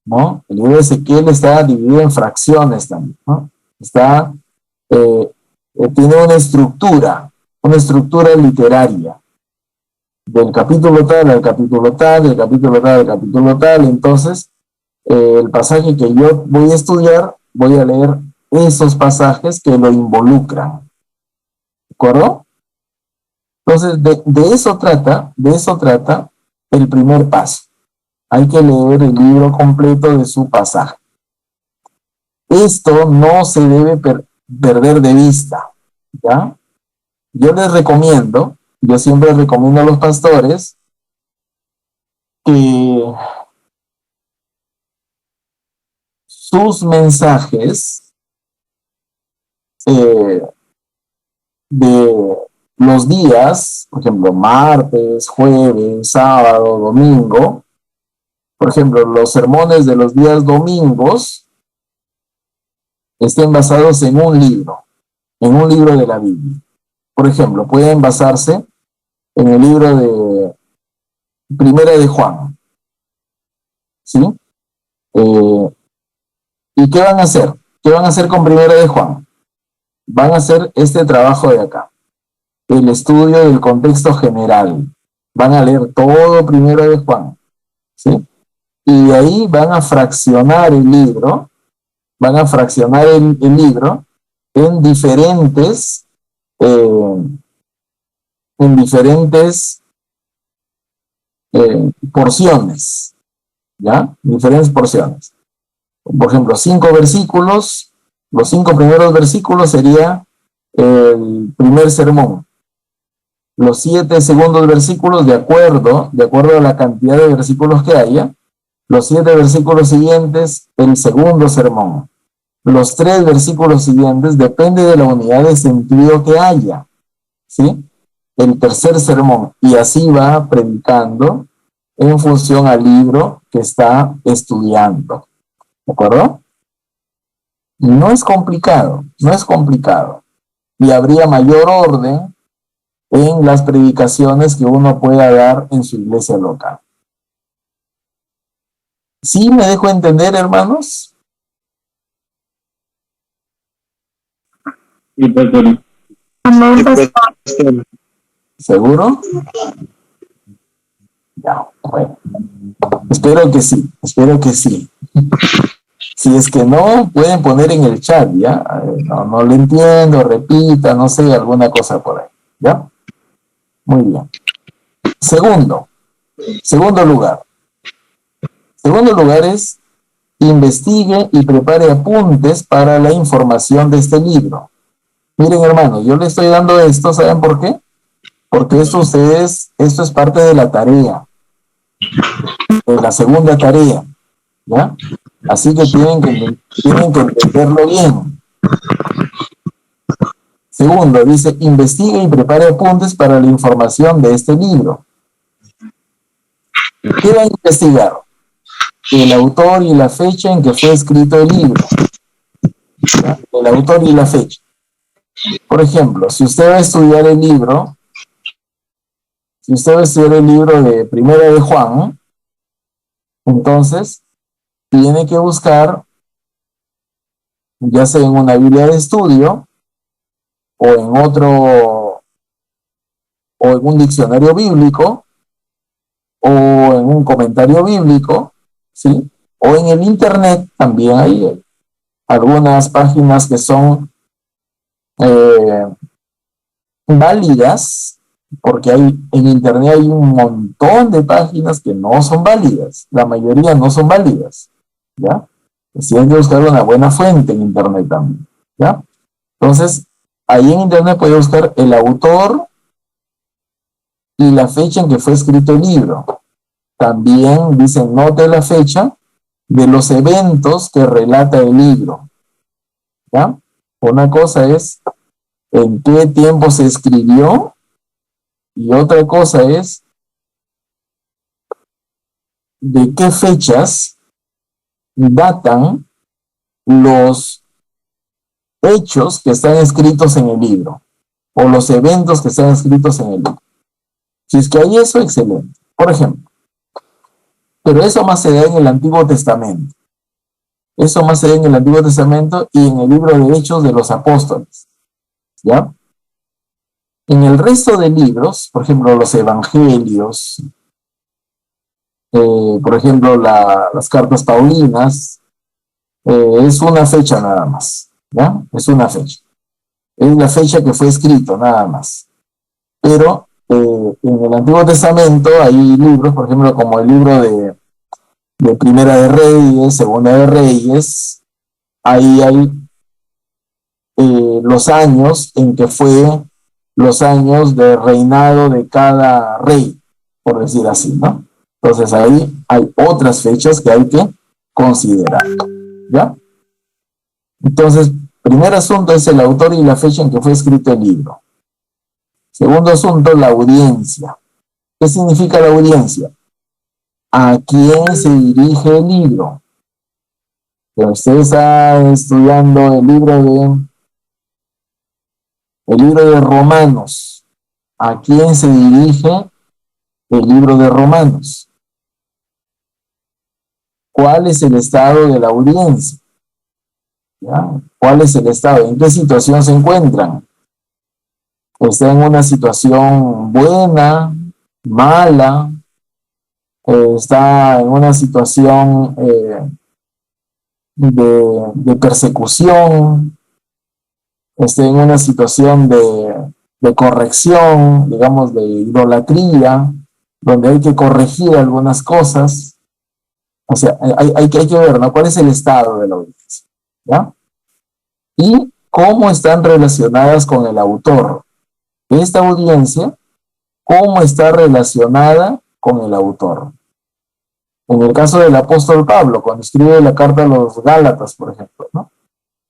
¿no? El libro de Ezequiel está dividido en fracciones también, ¿no? Tiene una estructura literaria, del capítulo tal al capítulo tal, del capítulo tal al capítulo tal. Entonces, el pasaje que yo voy a estudiar, voy a leer esos pasajes que lo involucran. ¿De acuerdo? Entonces, de eso trata el primer paso. Hay que leer el libro completo de su pasaje. Esto no se debe perder de vista, ¿ya? Yo siempre recomiendo a los pastores que sus mensajes de los días, por ejemplo, martes, jueves, sábado, domingo, por ejemplo, los sermones de los días domingos estén basados en un libro de la Biblia. Por ejemplo, pueden basarse en el libro de Primera de Juan, ¿sí? ¿Y qué van a hacer? ¿Qué van a hacer con Primera de Juan? Van a hacer este trabajo de acá, el estudio del contexto general. Van a leer todo Primera de Juan, ¿sí? Y de ahí van a fraccionar el libro, en diferentes porciones, ¿ya? Diferentes porciones. Por ejemplo, 5 versículos, los 5 primeros versículos sería el primer sermón. Los 7 segundos versículos, de acuerdo a la cantidad de versículos que haya, los 7 versículos siguientes, el segundo sermón. Los 3 versículos siguientes, depende de la unidad de sentido que haya, ¿sí? El tercer sermón, y así va predicando en función al libro que está estudiando. ¿De acuerdo? No es complicado, no es complicado. Y habría mayor orden en las predicaciones que uno pueda dar en su iglesia local. ¿Sí me dejo entender, hermanos? Sí, pastor. Amén, pastor. ¿Seguro? Ya, bueno. Espero que sí, espero que sí. Si es que no, pueden poner en el chat, ¿ya? No lo entiendo, repita, no sé, alguna cosa por ahí, ¿ya? Muy bien. Segundo lugar. Segundo lugar es investigue y prepare apuntes para la información de este libro. Miren, hermanos, yo le estoy dando esto, ¿saben por qué? Porque esto es parte de la tarea, de la segunda tarea, ¿ya? Así que tienen que entenderlo bien. Segundo, dice, investigue y prepare apuntes para la información de este libro. ¿Qué va a investigar? El autor y la fecha en que fue escrito el libro. ¿Ya? El autor y la fecha. Por ejemplo, si usted va a estudiar el libro de Primera de Juan, entonces tiene que buscar, ya sea en una Biblia de estudio o en un diccionario bíblico o en un comentario bíblico, ¿sí? O en el internet también hay algunas páginas que son válidas, porque en internet hay un montón de páginas que no son válidas, la mayoría no son válidas, ¿ya? Si hay que buscar una buena fuente en internet también, ¿ya? Entonces, ahí en internet puede buscar el autor y la fecha en que fue escrito el libro. También dicen, note la fecha de los eventos que relata el libro, ¿ya? Una cosa es en qué tiempo se escribió y otra cosa es de qué fechas datan los hechos que están escritos en el libro o los eventos que están escritos en el libro. Si es que hay eso, excelente. Por ejemplo, pero eso más se da en el Antiguo Testamento. Eso más se da en el Antiguo Testamento y en el libro de Hechos de los Apóstoles, ¿ya? En el resto de libros, por ejemplo, los Evangelios, por ejemplo, las cartas paulinas, es una fecha nada más, ¿ya? Es una fecha. Es la fecha que fue escrito, nada más. Pero en el Antiguo Testamento hay libros, por ejemplo, como el libro de Primera de Reyes, Segunda de Reyes, ahí hay los años en que fue los años de reinado de cada rey, por decir así, ¿no? Entonces ahí hay otras fechas que hay que considerar, ¿ya? Entonces, primer asunto es el autor y la fecha en que fue escrito el libro. Segundo asunto, la audiencia. ¿Qué significa la audiencia? ¿A quién se dirige el libro? Que usted está estudiando el libro de Romanos. ¿A quién se dirige el libro de Romanos? ¿Cuál es el estado de la audiencia? ¿Ya? ¿Cuál es el estado? ¿En qué situación se encuentran? ¿Está en una situación buena, mala? ¿Está en una situación de persecución? ¿Está en una situación de corrección, digamos, de idolatría? donde hay que corregir algunas cosas. O sea, hay que ver, ¿no? ¿Cuál es el estado de la audiencia? ¿Ya? Y cómo están relacionadas con el autor. Esta audiencia, cómo está relacionada con el autor. En el caso del apóstol Pablo, cuando escribe la carta a los Gálatas, por ejemplo, ¿no?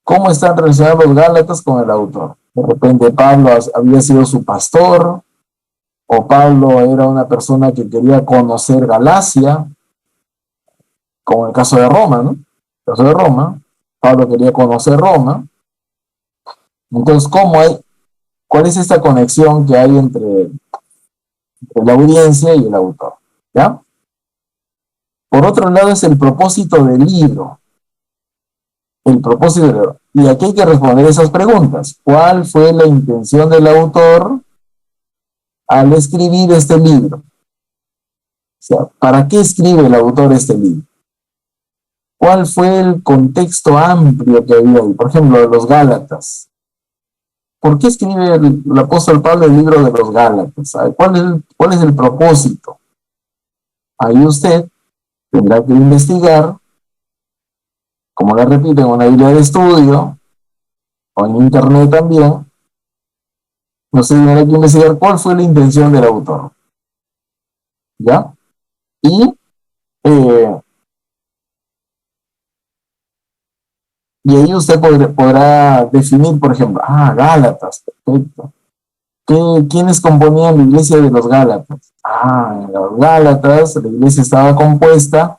¿Cómo están relacionados los Gálatas con el autor? De repente Pablo había sido su pastor, o Pablo era una persona que quería conocer Galacia, como en el caso de Roma, ¿no? En el caso de Roma, Pablo quería conocer Roma. Entonces, ¿cuál es esta conexión que hay entre la audiencia y el autor? ¿Ya? Por otro lado, es el propósito del libro. El propósito del libro. Y aquí hay que responder esas preguntas. ¿Cuál fue la intención del autor al escribir este libro? O sea, ¿para qué escribe el autor este libro? ¿Cuál fue el contexto amplio que había ahí? Por ejemplo, de los Gálatas. ¿Por qué escribe el apóstol Pablo el libro de los Gálatas? ¿Cuál es el propósito? Ahí usted tendrá que investigar, como le repito, en una Biblia de estudio o en internet también. Usted tendrá que investigar cuál fue la intención del autor. ¿Ya? Y ahí usted podrá definir, por ejemplo, Gálatas, perfecto. ¿Quiénes componían la iglesia de los Gálatas? En los Gálatas la iglesia estaba compuesta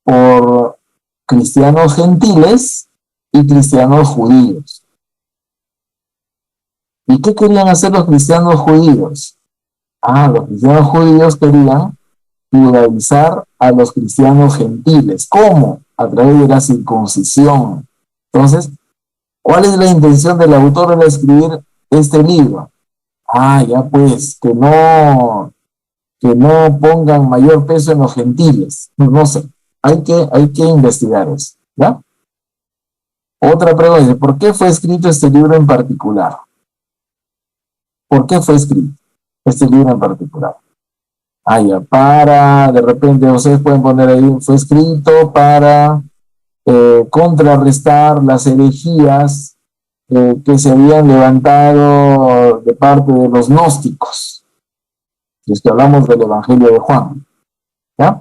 por cristianos gentiles y cristianos judíos. ¿Y qué querían hacer los cristianos judíos? Los cristianos judíos querían judaizar a los cristianos gentiles. ¿Cómo? A través de la circuncisión. Entonces, ¿cuál es la intención del autor al escribir este libro? Ya pues, que no pongan mayor peso en los gentiles. No sé, hay que investigar eso, ¿ya? Otra pregunta es, ¿por qué fue escrito este libro en particular? ¿Por qué fue escrito este libro en particular? De repente ustedes pueden poner ahí, fue escrito para contrarrestar las herejías que se habían levantado de parte de los gnósticos. Si es que hablamos del Evangelio de Juan, ¿ya?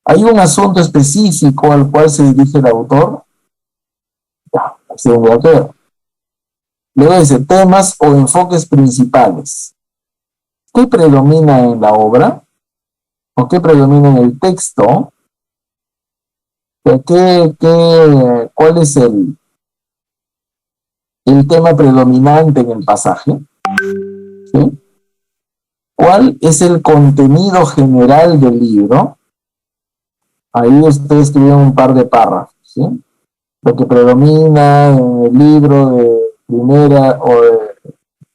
Hay un asunto específico al cual se dirige el autor. Así voy a ver. Luego dice, temas o enfoques principales. ¿Qué predomina en la obra? ¿O qué predomina en el texto? ¿Cuál es el tema predominante en el pasaje? ¿Sí? ¿Cuál es el contenido general del libro? Ahí usted escribió un par de párrafos, ¿sí? Lo que predomina en el libro de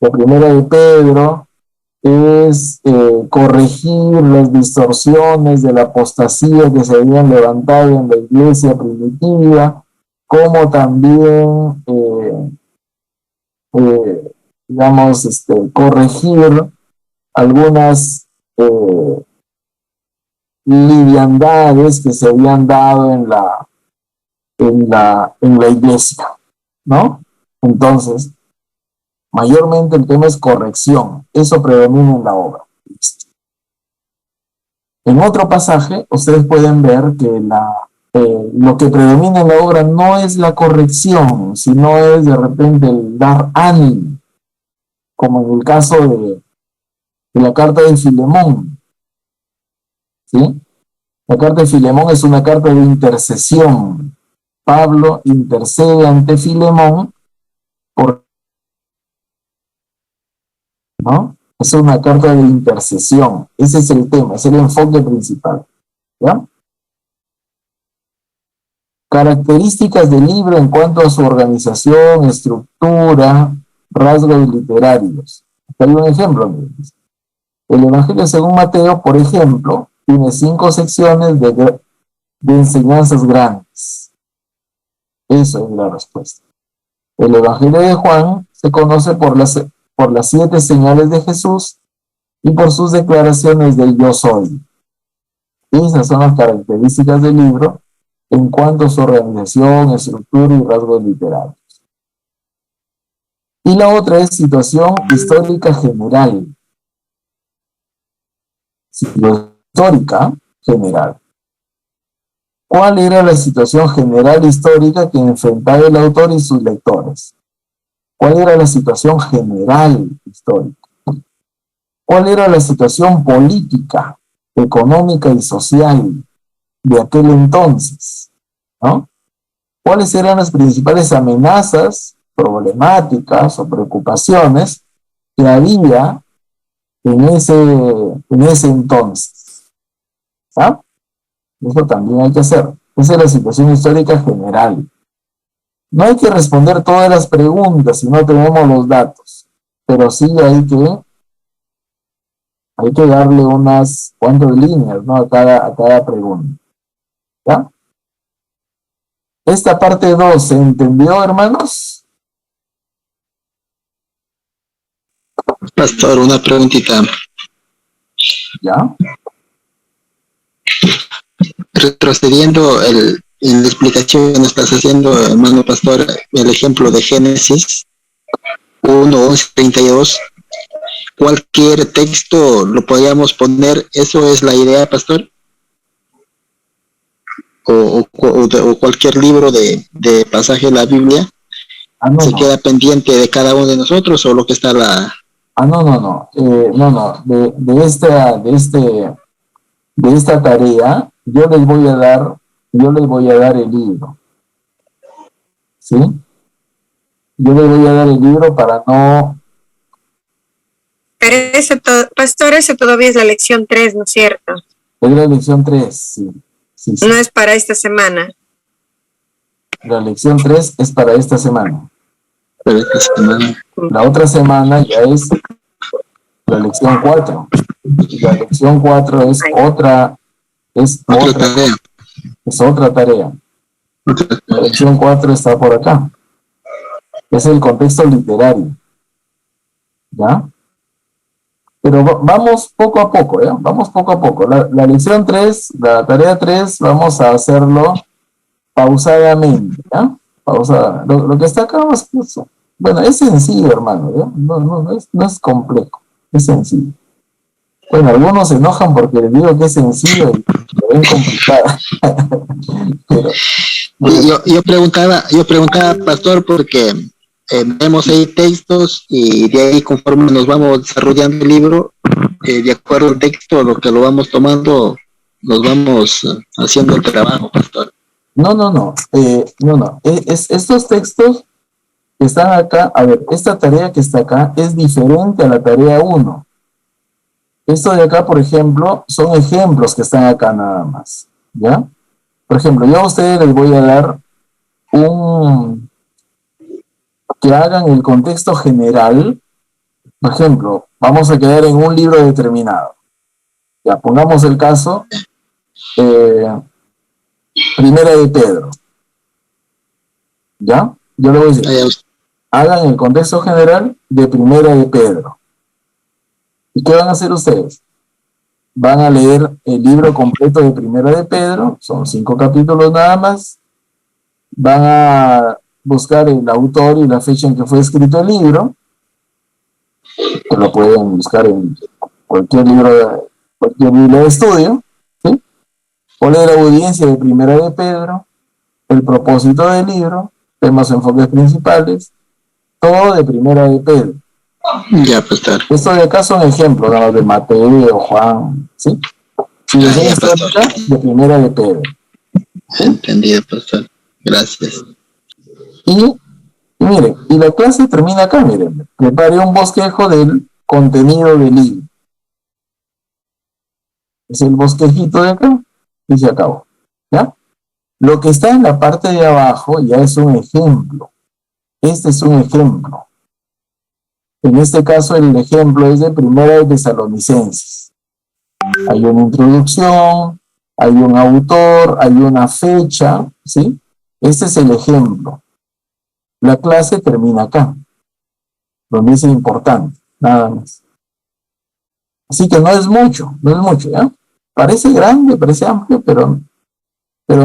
primera de Pedro es corregir las distorsiones de la apostasía que se habían levantado en la iglesia primitiva, como también corregir algunas liviandades que se habían dado en la iglesia, ¿no? Entonces, mayormente el tema es corrección, eso predomina en la obra. En otro pasaje, ustedes pueden ver que lo que predomina en la obra no es la corrección, sino es de repente el dar ánimo, como en el caso de la carta de Filemón, ¿sí? La carta de Filemón es una carta de intercesión. Pablo intercede ante Filemón ¿no? Es una carta de intercesión. Ese es el tema, es el enfoque principal, ¿ya? Características del libro en cuanto a su organización, estructura, rasgos literarios. Aquí hay un ejemplo. El Evangelio según Mateo, por ejemplo, tiene 5 secciones de enseñanzas grandes. Eso es la respuesta. El Evangelio de Juan se conoce por las 7 señales de Jesús y por sus declaraciones del yo soy. Esas son las características del libro en cuanto a su organización, estructura y rasgos literarios. Y la otra es situación histórica general. Situación histórica general. ¿Cuál era la situación general histórica que enfrentaba el autor y sus lectores? ¿Cuál era la situación general histórica? ¿Cuál era la situación política, económica y social de aquel entonces? ¿No? ¿Cuáles eran las principales amenazas, problemáticas o preocupaciones que había en ese entonces? ¿Ah? Eso también hay que hacer. Esa es la situación histórica general. No hay que responder todas las preguntas si no tenemos los datos, pero sí hay que darle unas cuantas líneas, ¿no? a cada pregunta. ¿Ya? Esta parte 2, ¿se entendió, hermanos? Pastor, una preguntita. ¿Ya? Retrocediendo en la explicación que nos estás haciendo, hermano pastor, el ejemplo de Génesis 1:11-32, cualquier texto lo podríamos poner, ¿eso es la idea, pastor? O cualquier libro de pasaje de la Biblia se queda pendiente de cada uno de nosotros, o lo que está la... No. De esta tarea, yo les voy a dar el libro. ¿Sí? Yo les voy a dar el libro para no... Pero pastor, eso todavía es la lección 3, ¿no es cierto? Es la lección 3, sí. No es para esta semana. La lección 3 es para esta semana. La otra semana ya es la lección 4. La lección 4 es otra tarea. Es otra tarea. La lección 4 está por acá. Es el contexto literario. ¿Ya? Pero vamos poco a poco, ¿ya? Vamos poco a poco. La lección 3, la tarea 3, vamos a hacerlo pausadamente, ¿ya? Pausada. Lo que está acá, bueno, es sencillo, hermano, ¿ya? No es complejo, es sencillo. Bueno, algunos se enojan porque les digo que es sencillo y lo ven complicado. Pero, bueno. Yo preguntaba, pastor, porque vemos ahí textos y de ahí, conforme nos vamos desarrollando el libro, de acuerdo al texto, lo que lo vamos tomando, nos vamos haciendo el trabajo, pastor. No. Estos textos que están acá, a ver, esta tarea que está acá es diferente a la tarea 1. Esto de acá, por ejemplo, son ejemplos que están acá nada más, ¿ya? Por ejemplo, yo a ustedes les voy a dar que hagan el contexto general. Por ejemplo, vamos a quedar en un libro determinado. Ya, pongamos el caso, Primera de Pedro. ¿Ya? Yo le voy a decir, hagan el contexto general de Primera de Pedro. ¿Y qué van a hacer ustedes? Van a leer el libro completo de Primera de Pedro, son 5 capítulos nada más. Van a buscar el autor y la fecha en que fue escrito el libro, que lo pueden buscar en cualquier libro de estudio, ¿sí? O leer la audiencia de Primera de Pedro, el propósito del libro, temas, enfoques principales, todo de Primera de Pedro. Ya, pastor. Esto de acá son ejemplos, ¿no? De Mateo, Juan, ¿sí? Filosofía histórica de Primera de Pedro. Entendido, pastor. Gracias. Y miren, y la clase termina acá, miren. Prepare un bosquejo del contenido del libro. Es el bosquejito de acá y se acabó. ¿Ya? Lo que está en la parte de abajo ya es un ejemplo. Este es un ejemplo. En este caso, el ejemplo es de Primera de Tesalonicenses. Hay una introducción, hay un autor, hay una fecha, ¿sí? Este es el ejemplo. La clase termina acá, donde es importante, nada más. Así que no es mucho, ¿ya? Parece grande, parece amplio, pero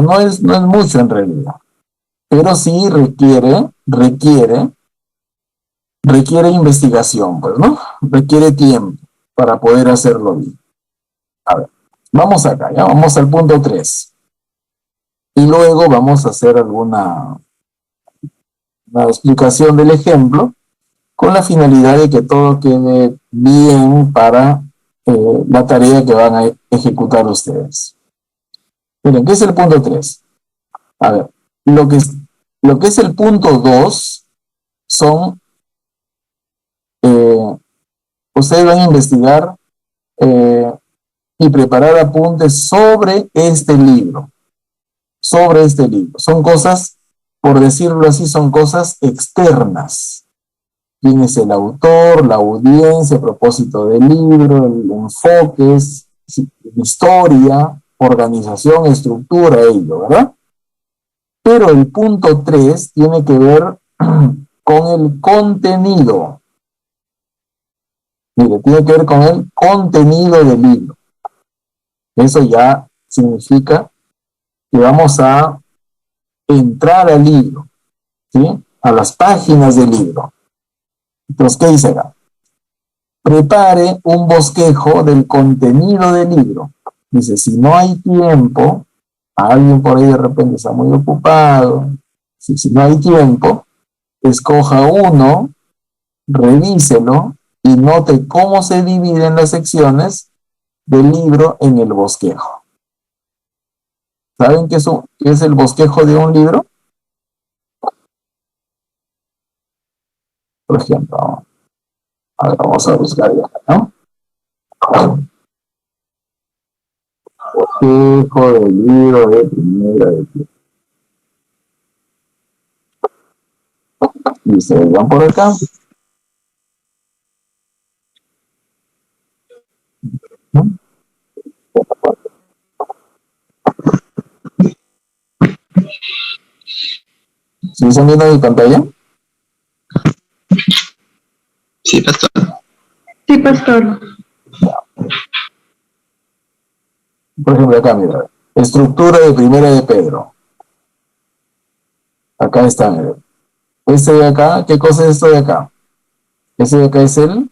no es mucho en realidad. Pero sí requiere investigación, pues, ¿no? Requiere tiempo para poder hacerlo bien. A ver, vamos acá, ya vamos al punto 3. Y luego vamos a hacer una explicación del ejemplo con la finalidad de que todo quede bien para la tarea que van a ejecutar ustedes. Miren, ¿qué es el punto 3? A ver, lo que es el punto 2 son, ustedes van a investigar y preparar apuntes sobre este libro. Son cosas, por decirlo así, son cosas externas. ¿Quién es el autor, la audiencia, el propósito del libro, el enfoque, historia, organización, estructura, ello, ¿verdad? Pero el punto 3 tiene que ver con el contenido. Mire, tiene que ver con el contenido del libro. Eso ya significa que vamos a entrar al libro, ¿sí? A las páginas del libro. Entonces, ¿qué dice acá? Prepare un bosquejo del contenido del libro. Dice, si no hay tiempo, alguien por ahí de repente está muy ocupado, si no hay tiempo, escoja uno, revíselo y note cómo se dividen las secciones del libro en el bosquejo. ¿Saben qué es el bosquejo de un libro? Por ejemplo, a ver, vamos a buscar ya, ¿no? Bosquejo del libro de primera de Pedro. Y se van por acá. ¿No? ¿Sí están viendo mi pantalla? Sí, pastor. Sí, pastor. Por ejemplo, acá, mira. Estructura de primera de Pedro. Acá está, mira. Este de acá, ¿qué cosa es esto de acá? Este de acá es el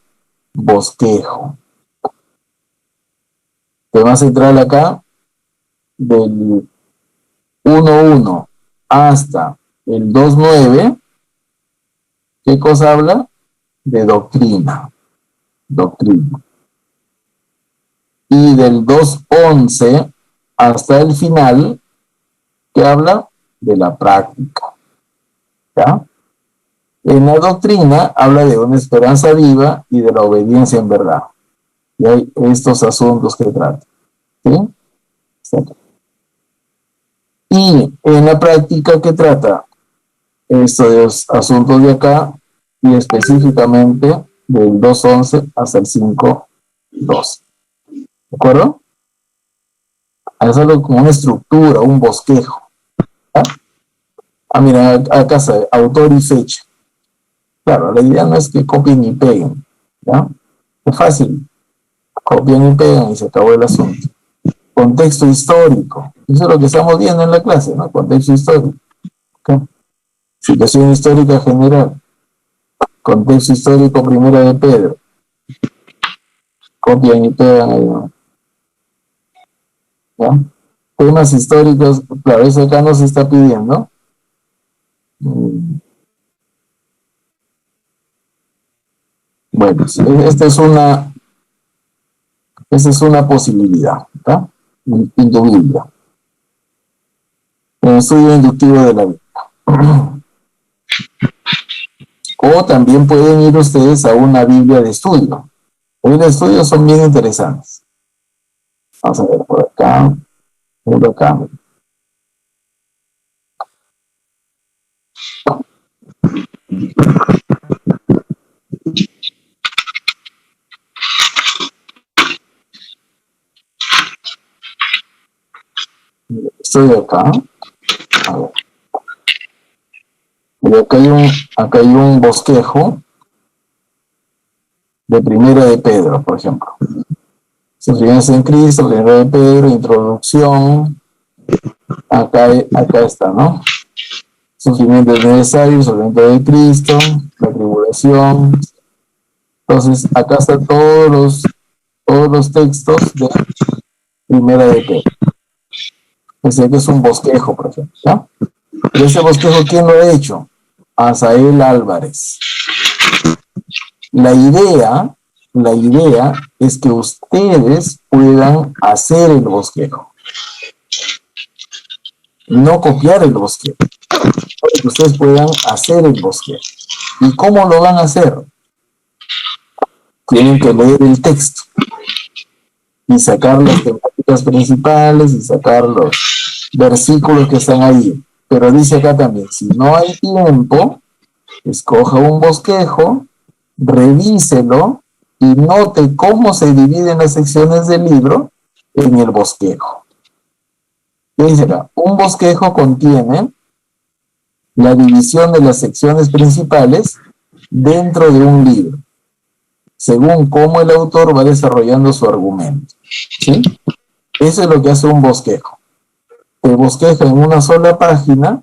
bosquejo. Tema central acá, del 1.1 hasta el 2.9, ¿qué cosa habla? De doctrina. Y del 2.11 hasta el final, ¿qué habla? De la práctica. ¿Ya? En la doctrina habla de una esperanza viva y de la obediencia en verdad. Y hay estos asuntos que trata. ¿Sí? Y en la práctica, ¿qué trata? Estos asuntos de acá, y específicamente del 2.11 hasta el 5.12. ¿De acuerdo? Es algo como una estructura, un bosquejo. ¿Ya? Ah, mira, acá está, autor y fecha. Claro, la idea no es que copien y peguen, ¿ya? Es fácil. Copian y pegan y se acabó el asunto. Contexto histórico. Eso es lo que estamos viendo en la clase, ¿no? Contexto histórico. ¿Okay? Situación histórica general. Contexto histórico primera de Pedro. Copian y pegan ahí, ¿no? ¿Ya? Temas históricos, claro, eso acá no se está pidiendo. Bueno, esta es una posibilidad, ¿tá? Inductiva. Un estudio inductivo de la Biblia. O también pueden ir ustedes a una Biblia de estudio. Las Biblias de estudio son bien interesantes. Vamos a ver por acá. Por acá. Estoy acá. A ver. Y acá hay un bosquejo de primera de Pedro, por ejemplo. Sufrimientos en Cristo, primero de Pedro, introducción. Acá está, ¿no? Sufrimiento es necesario, sufrimiento de Cristo, la tribulación. Entonces, acá están todos los textos de primera de Pedro. Ese que es un bosquejo, por ejemplo, ¿no? Y ese bosquejo, ¿quién lo ha hecho? Asael Álvarez. La idea es que ustedes puedan hacer el bosquejo, no copiar el bosquejo, para que ustedes puedan hacer el bosquejo. ¿Y cómo lo van a hacer? Tienen que leer el texto y sacar las temáticas principales y sacar los versículos que están ahí. Pero dice acá también, si no hay tiempo, escoja un bosquejo, revíselo y note cómo se dividen las secciones del libro en el bosquejo. ¿Qué dice acá? Un bosquejo contiene la división de las secciones principales dentro de un libro, según cómo el autor va desarrollando su argumento. ¿Sí? Eso es lo que hace un bosquejo. Te bosqueja en una sola página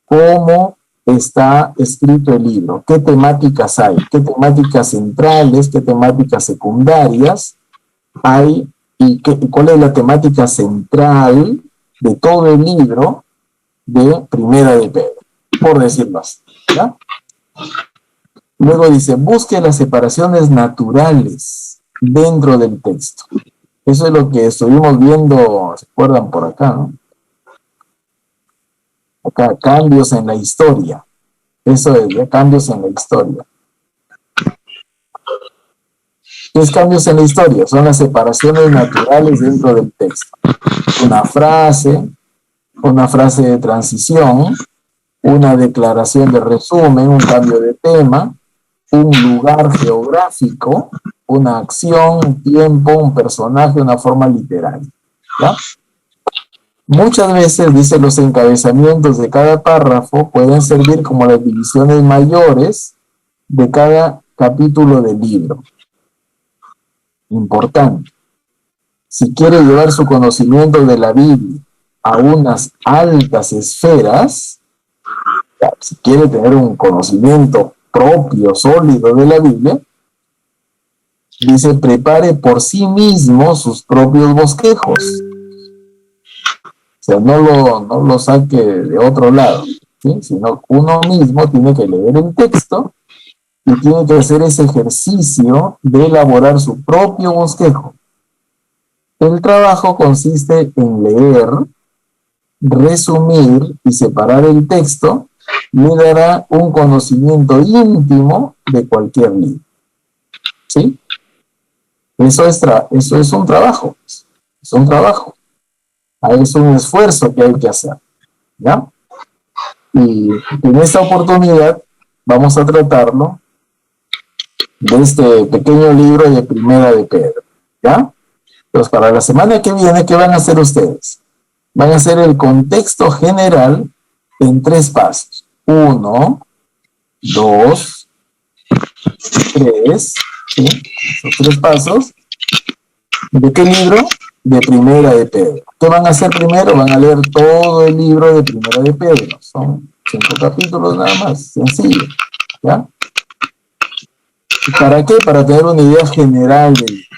cómo está escrito el libro, qué temáticas hay, qué temáticas centrales, qué temáticas secundarias hay y cuál es la temática central de todo el libro de Primera de Pedro, por decirlo así, ¿ya? Luego dice, busque las separaciones naturales dentro del texto. Eso es lo que estuvimos viendo, ¿se acuerdan por acá, no? Acá, cambios en la historia. Eso es, ya, cambios en la historia. ¿Qué es cambios en la historia? Son las separaciones naturales dentro del texto. Una frase de transición, una declaración de resumen, un cambio de tema, un lugar geográfico, una acción, un tiempo, un personaje, una forma literaria. ¿Ya? Muchas veces, dice, los encabezamientos de cada párrafo pueden servir como las divisiones mayores de cada capítulo del libro. Importante. Si quiere llevar su conocimiento de la Biblia a unas altas esferas, si quiere tener un conocimiento propio, sólido de la Biblia, dice, prepare por sí mismo sus propios bosquejos. O sea, no lo saque de otro lado, ¿sí? Sino uno mismo tiene que leer el texto y tiene que hacer ese ejercicio de elaborar su propio bosquejo. El trabajo consiste en leer, resumir y separar el texto, le dará un conocimiento íntimo de cualquier libro. ¿Sí? Eso es un trabajo. Es un trabajo. Es un esfuerzo que hay que hacer. ¿Ya? Y en esta oportunidad vamos a tratarlo de este pequeño libro de Primera de Pedro. ¿Ya? Entonces, para la semana que viene, ¿qué van a hacer ustedes? Van a hacer el contexto general en 3 pasos. 1, 2, 3. ¿Sí? Esos 3 pasos. ¿De qué libro? De Primera de Pedro. ¿Qué van a hacer primero? Van a leer todo el libro de Primera de Pedro. Son 5 capítulos nada más, sencillo. ¿Ya? ¿Para qué? Para tener una idea general del libro.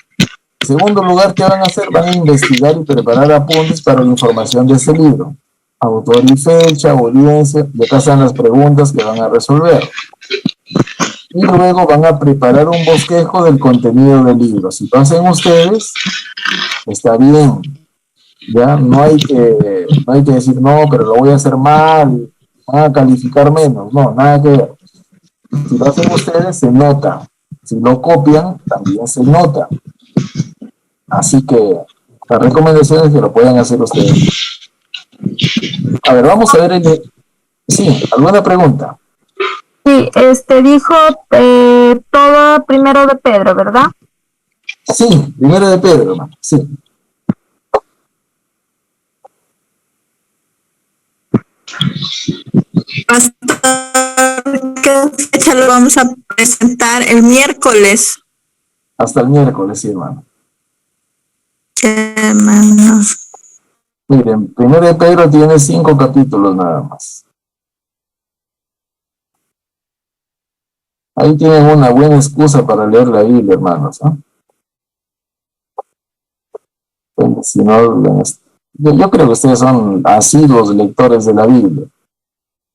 En segundo lugar, ¿qué van a hacer? Van a investigar y preparar apuntes para la información de ese libro. Autor y fecha, audiencia, y acá están las preguntas que van a resolver. Y luego van a preparar un bosquejo del contenido del libro. Si lo hacen ustedes, está bien. Ya no hay que decir, no, pero lo voy a hacer mal, van a calificar menos. No, nada que ver. Si lo hacen ustedes, se nota. Si lo copian, también se nota. Así que la recomendación es que lo puedan hacer ustedes. A ver, vamos a ver Sí, ¿alguna pregunta? Sí, dijo todo Primero de Pedro, ¿verdad? Sí, Primero de Pedro, hermano. Sí. Pastor, ¿qué fecha lo vamos a presentar? El miércoles. Hasta el miércoles, sí, hermano. hermanos. Miren, primero de Pedro tiene 5 capítulos nada más. Ahí tienen una buena excusa para leer la Biblia, hermanos, ¿no? Bueno, si no, yo creo que ustedes son asiduos lectores de la Biblia,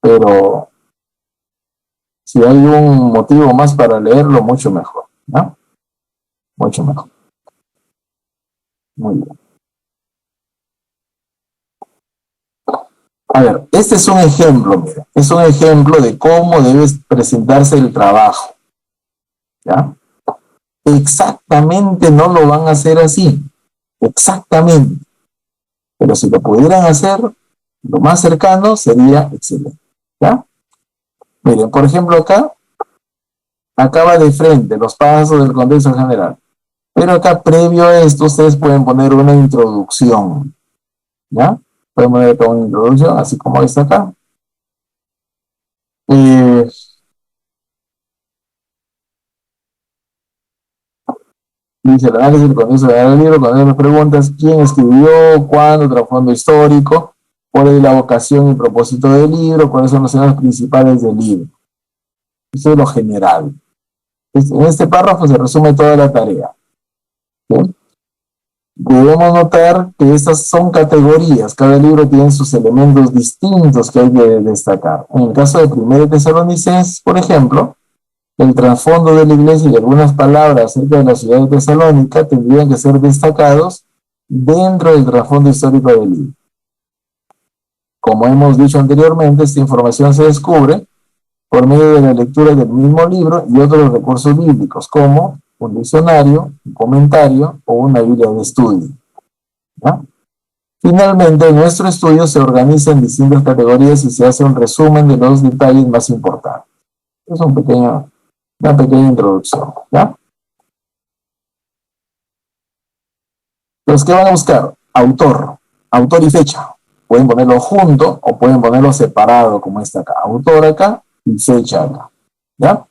pero si hay un motivo más para leerlo, mucho mejor, ¿no? Mucho mejor. Muy bien. A ver, este es un ejemplo, mira, es un ejemplo de cómo debe presentarse el trabajo, ¿ya? Exactamente no lo van a hacer así, exactamente, pero si lo pudieran hacer, lo más cercano sería excelente, ¿ya? Miren, por ejemplo, acaba de frente los pasos del contexto general, pero acá previo a esto ustedes pueden poner una introducción, ¿ya? Pueden poner acá una introducción, así como está acá. Dice el análisis del contexto del libro, cuando me preguntas quién escribió, cuándo, trasfondo histórico, cuál es la vocación y propósito del libro, cuáles son los temas principales del libro. Eso es lo general. En este párrafo se resume toda la tarea. ¿Sí? Debemos notar que estas son categorías, cada libro tiene sus elementos distintos que hay que destacar. En el caso de 1 Tesalonicenses, por ejemplo, el trasfondo de la iglesia y algunas palabras acerca de la ciudad de Tesalónica tendrían que ser destacados dentro del trasfondo histórico del libro. Como hemos dicho anteriormente, esta información se descubre por medio de la lectura del mismo libro y otros recursos bíblicos, como un diccionario, un comentario o una Biblia de estudio, ¿ya? Finalmente, nuestro estudio se organiza en distintas categorías y se hace un resumen de los detalles más importantes. Es una pequeña introducción, ¿ya? Los que van a buscar, autor y fecha. Pueden ponerlo junto o pueden ponerlo separado, como está acá. Autor acá y fecha acá, ¿ya?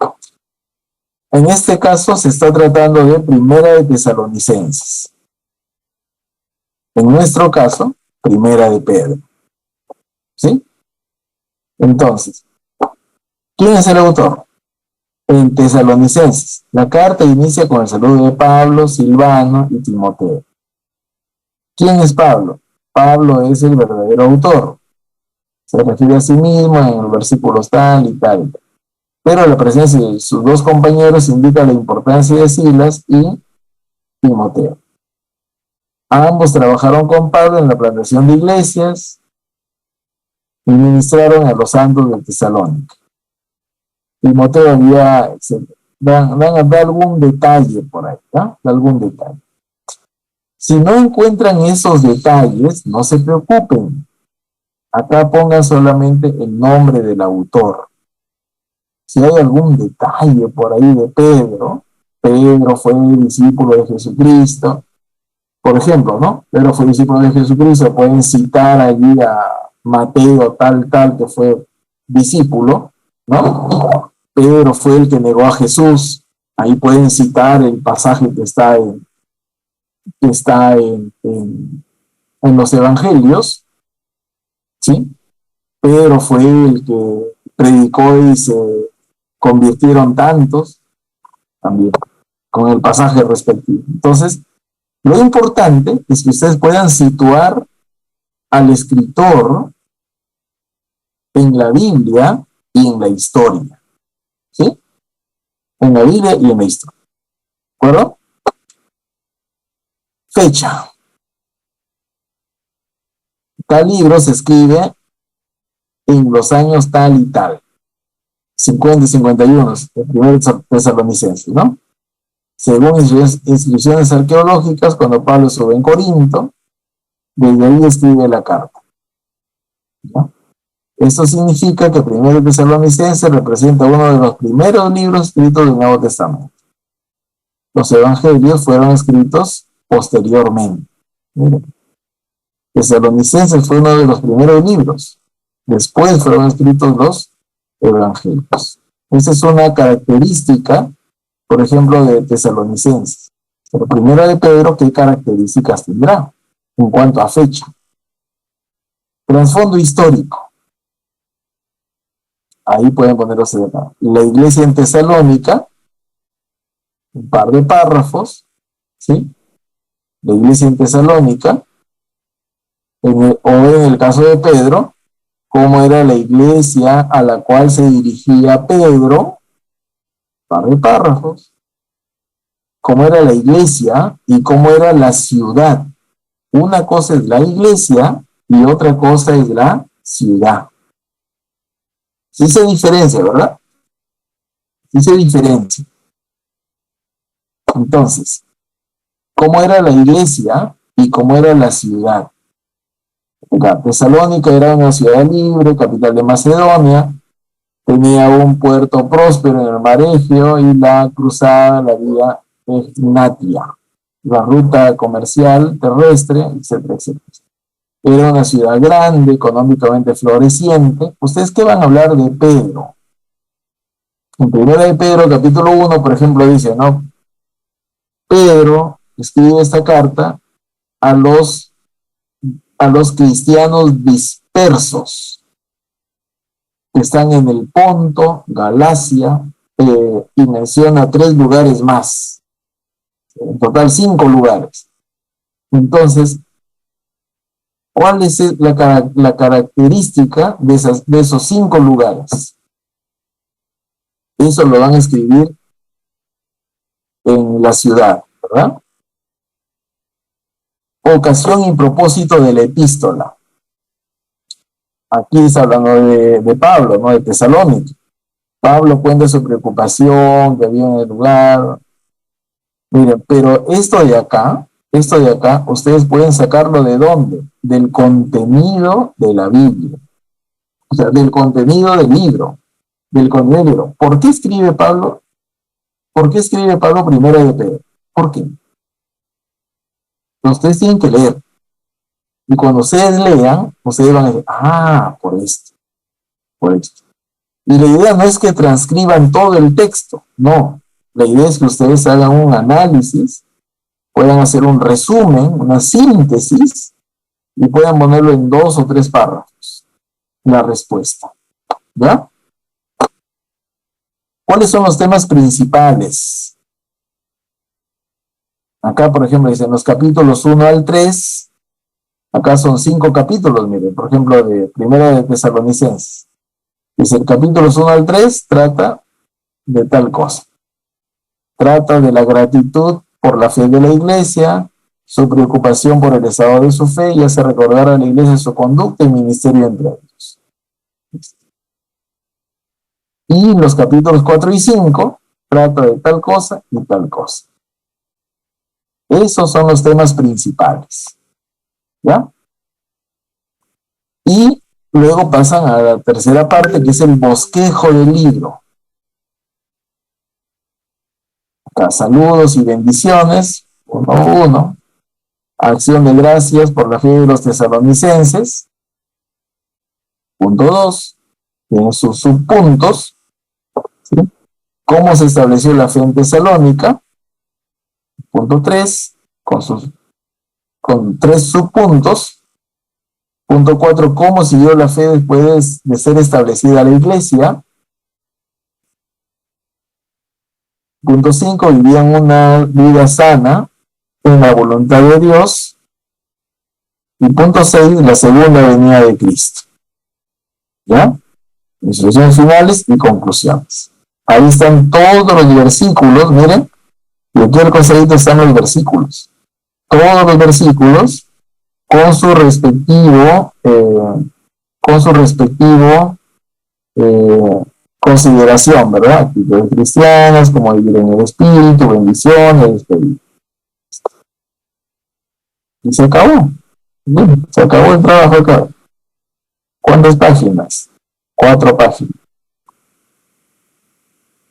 En este caso se está tratando de 1 Tesalonicenses. En nuestro caso, 1 Pedro. ¿Sí? Entonces, ¿quién es el autor? En Tesalonicenses. La carta inicia con el saludo de Pablo, Silvano y Timoteo. ¿Quién es Pablo? Pablo es el verdadero autor. Se refiere a sí mismo en los versículos tal y tal. Pero la presencia de sus 2 compañeros indica la importancia de Silas y Timoteo. Ambos trabajaron con Pablo en la plantación de iglesias y ministraron a los santos de Tesalónica. Timoteo había, dan algún detalle por ahí, ¿no? Algún detalle. Si no encuentran esos detalles, no se preocupen. Acá pongan solamente el nombre del autor. Si hay algún detalle por ahí de Pedro fue discípulo de Jesucristo, por ejemplo, ¿no? Pedro fue discípulo de Jesucristo, pueden citar allí a Mateo tal, que fue discípulo, ¿no? Pedro fue el que negó a Jesús, ahí pueden citar el pasaje que está en los evangelios, ¿sí? Pedro fue el que predicó y se convirtieron tantos, también con el pasaje respectivo. Entonces, lo importante es que ustedes puedan situar al escritor en la Biblia y en la historia, ¿sí? En la Biblia y en la historia, ¿de acuerdo? Fecha. Tal libro se escribe en los años tal y tal, 50 y 51, el primer Tesalonicenses, ¿no? Según inscripciones arqueológicas, cuando Pablo estuvo en Corinto, desde ahí escribe la carta, ¿no? Esto significa que 1 Tesalonicenses representa uno de los primeros libros escritos del Nuevo Testamento. Los evangelios fueron escritos posteriormente. Miren, Tesalonicenses fue uno de los primeros libros. Después fueron escritos los evangelios. Esa es una característica, por ejemplo, de Tesalonicenses. Pero primera de Pedro, ¿qué características tendrá en cuanto a fecha? Trasfondo histórico. Ahí pueden ponerlos de acá. La iglesia en Tesalónica, un par de párrafos, ¿sí? La iglesia en Tesalónica, o en el caso de Pedro, cómo era la iglesia a la cual se dirigía Pedro, un par de párrafos, cómo era la iglesia y cómo era la ciudad. Una cosa es la iglesia y otra cosa es la ciudad. Sí se diferencia, ¿verdad? Sí se diferencia. Entonces, ¿cómo era la iglesia y cómo era la ciudad? Tesalónica era una ciudad libre, capital de Macedonia, tenía un puerto próspero en el mar Egeo y la cruzada la vía Egnatia, la ruta comercial terrestre, etcétera, etcétera. Era una ciudad grande, económicamente floreciente. ¿Ustedes qué van a hablar de Pedro? En primera de Pedro, capítulo 1, por ejemplo, dice, ¿no? Pedro escribe esta carta a los cristianos dispersos que están en el Ponto, Galacia, y menciona 3 lugares más. En total 5 lugares. Entonces, ¿cuál es la característica de esos 5 lugares? Eso lo van a escribir en la ciudad, ¿verdad? Ocasión y propósito de la epístola. Aquí está hablando de Pablo, ¿no? De Tesalónica. Pablo cuenta su preocupación que había en el lugar. Miren, pero esto de acá, ustedes pueden sacarlo ¿de dónde? Del contenido de la Biblia. O sea, del contenido del libro. Del contenido del libro. ¿Por qué escribe Pablo? ¿Por qué escribe Pablo primero de Pedro? ¿Por qué? Ustedes tienen que leer. Y cuando ustedes lean, ustedes van a decir, por esto, por esto. Y la idea no es que transcriban todo el texto, no. La idea es que ustedes hagan un análisis, puedan hacer un resumen, una síntesis, y puedan ponerlo en 2 o 3 párrafos, la respuesta. ¿Ya? ¿Cuáles son los temas principales? Acá, por ejemplo, dicen los capítulos 1 al 3. Acá son 5 capítulos, miren, por ejemplo, de Primera de Tesalonicenses. Dice, el capítulos 1 al 3 trata de tal cosa. Trata de la gratitud por la fe de la iglesia, su preocupación por el estado de su fe, y hace recordar a la iglesia su conducta y ministerio entre ellos. Y los capítulos 4 y 5 trata de tal cosa y tal cosa. Esos son los temas principales. ¿Ya? Y luego pasan a la tercera parte, que es el bosquejo del libro. Acá, saludos y bendiciones, 1:1. Acción de gracias por la fe de los tesalonicenses. Punto 2. Tiene sus subpuntos. ¿Sí? ¿Cómo se estableció la fe en Tesalónica? Punto 3. Con 3 subpuntos. Punto 4, ¿cómo siguió la fe después de ser establecida la iglesia? Punto 5, vivían una vida sana en la voluntad de Dios. Y punto 6, la segunda venida de Cristo. ¿Ya? Instrucciones finales y conclusiones. Ahí están todos los versículos, miren. Y aquí al costadito están los versículos. Todos los versículos con su respectivo consideración, ¿verdad? Actitudes cristianas, como vivir en el espíritu, bendiciones, despedida. Y se acabó. Bien, se acabó el trabajo acá. ¿Cuántas páginas? 4 páginas.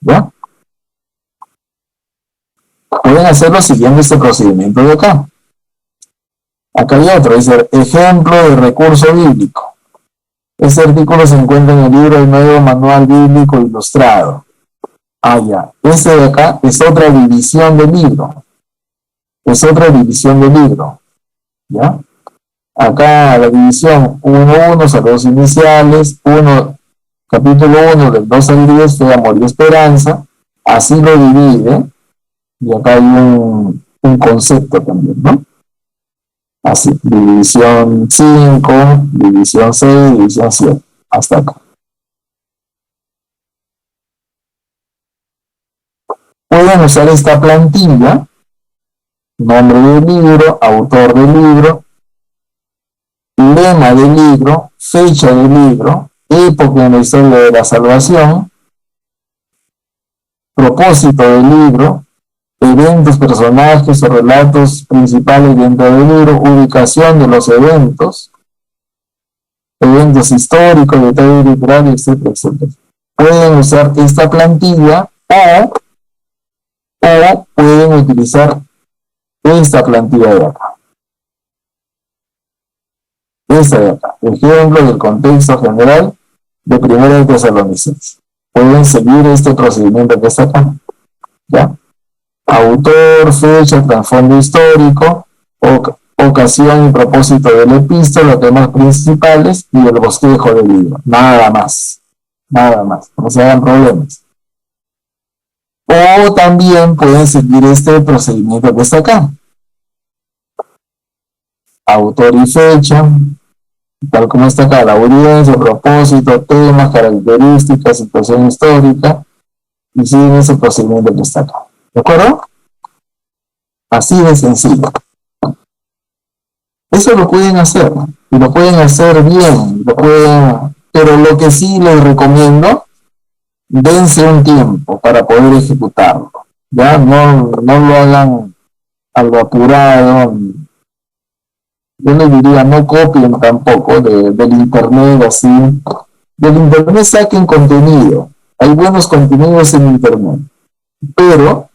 ¿Ya? Pueden hacerlo siguiendo este procedimiento de acá. Acá hay otro, dice ejemplo de recurso bíblico. Este artículo se encuentra en el libro del Nuevo Manual Bíblico Ilustrado. Ya. Este de acá es otra división del libro. es otra división del libro, ¿ya? Acá la división 1.1, saludos iniciales, capítulo 1, del 2 al 10, fe, amor y esperanza, así lo divide, y acá hay un concepto también, ¿no? Así, división 5, división 6, división 7, hasta acá. Pueden usar esta plantilla, nombre del libro, autor del libro, lema del libro, fecha del libro, época en la historia de la salvación, propósito del libro, eventos, personajes o relatos principales dentro del libro, ubicación de los eventos históricos, detalles literarios, etcétera, etcétera. Pueden usar esta plantilla o pueden utilizar esta plantilla de acá. Esta de acá. Ejemplo del contexto general de 1 Tesalonicenses. Pueden seguir este procedimiento que está acá. ¿Ya? Autor, fecha, trasfondo histórico, ocasión y propósito del epístola, temas principales y el bosquejo del libro. Nada más. Nada más. No se hagan problemas. O también pueden seguir este procedimiento que está acá. Autor y fecha, tal como está acá, la audiencia, propósito, temas, características, situación histórica, y siguen ese procedimiento que está acá. ¿De acuerdo? Así de sencillo. Eso lo pueden hacer, y lo pueden hacer bien, pero lo que sí les recomiendo, dense un tiempo para poder ejecutarlo. Ya no lo hagan algo apurado. Yo les diría, no copien tampoco del internet así. Del internet saquen contenido. Hay buenos contenidos en internet. Pero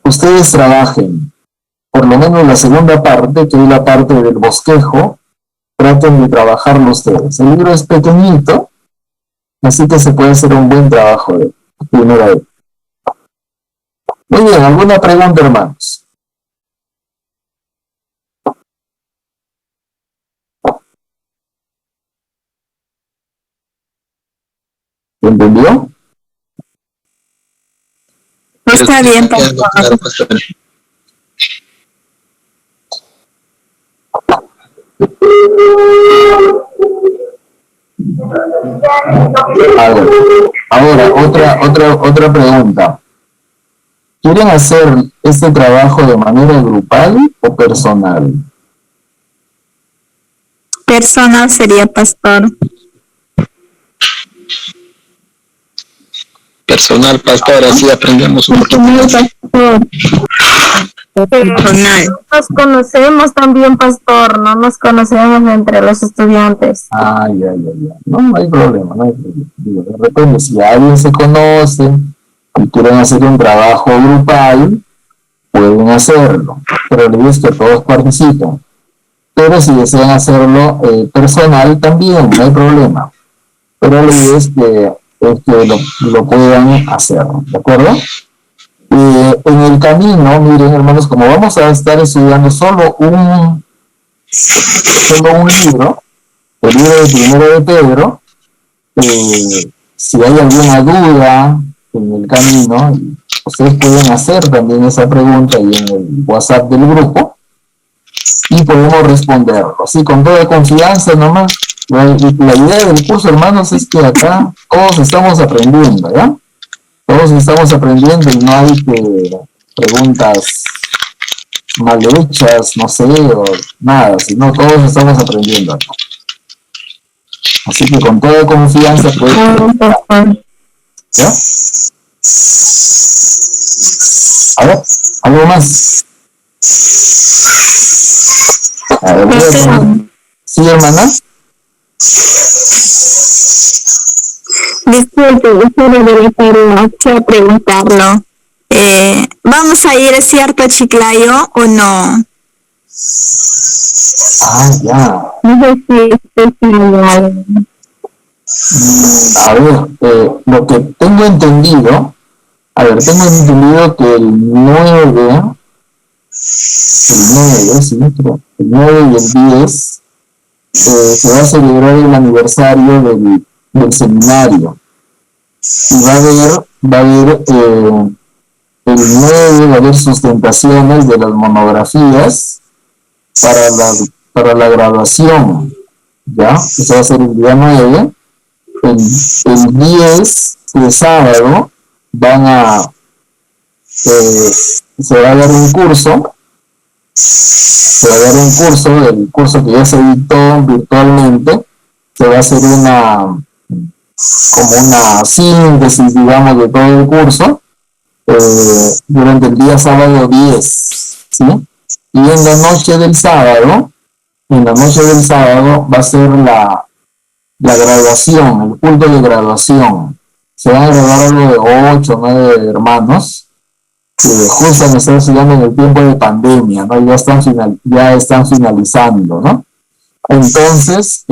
ustedes trabajen. Por lo menos la segunda parte, que es la parte del bosquejo, traten de trabajarlo ustedes. El libro es pequeñito, así que se puede hacer un buen trabajo de primera vez. Muy bien, ¿alguna pregunta, hermanos? ¿Entendió? Está bien, pastor. Ahora, otra pregunta. ¿Quieren hacer este trabajo de manera grupal o personal? Personal sería, pastor. Personal, pastor, así aprendemos un poquito más. Personal. Nos conocemos también, pastor, no nos conocemos entre los estudiantes. Ya. No hay problema, no hay problema. Digo, de repente, si alguien se conoce y quieren hacer un trabajo grupal, pueden hacerlo. Pero la idea es que todos participen. Pero si desean hacerlo personal, también, no hay problema. Pero la idea es que lo puedan hacer, ¿de acuerdo? En el camino, miren, hermanos, como vamos a estar estudiando solo un libro, el libro de 1 de Pedro, si hay alguna duda en el camino, ustedes pueden hacer también esa pregunta ahí en el WhatsApp del grupo y podemos responderlo, así con toda confianza nomás. La idea del curso, hermanos, es que acá todos estamos aprendiendo, ¿ya? Todos estamos aprendiendo y no hay preguntas mal hechas, no sé, o nada, sino todos estamos aprendiendo acá. Así que con toda confianza pueden... ¿Ya? A ver, ¿algo más? A ver, ¿sí, hermana? Disculpe, quiero preguntarlo. ¿Vamos a ir, es cierto, a Chiclayo o no? Ya. No sé si A ver, lo que tengo entendido que el 9 el 9, sí, el 9 y el 10, se va a celebrar el aniversario del seminario. Y va a haber el 9 va a haber sustentaciones de las monografías para la graduación, ¿ya? Eso va a ser el día 9. El 10 de sábado se va a dar un curso, el curso que ya se dictó virtualmente. Se va a hacer como una síntesis, digamos, de todo el curso, durante el día sábado 10, ¿sí? Y en la noche del sábado va a ser la graduación, el culto de graduación. Se van a graduar algo de 8 o 9 hermanos que justo han estado estudiando en el tiempo de pandemia, ¿no? Ya están finalizando, ¿no? Entonces,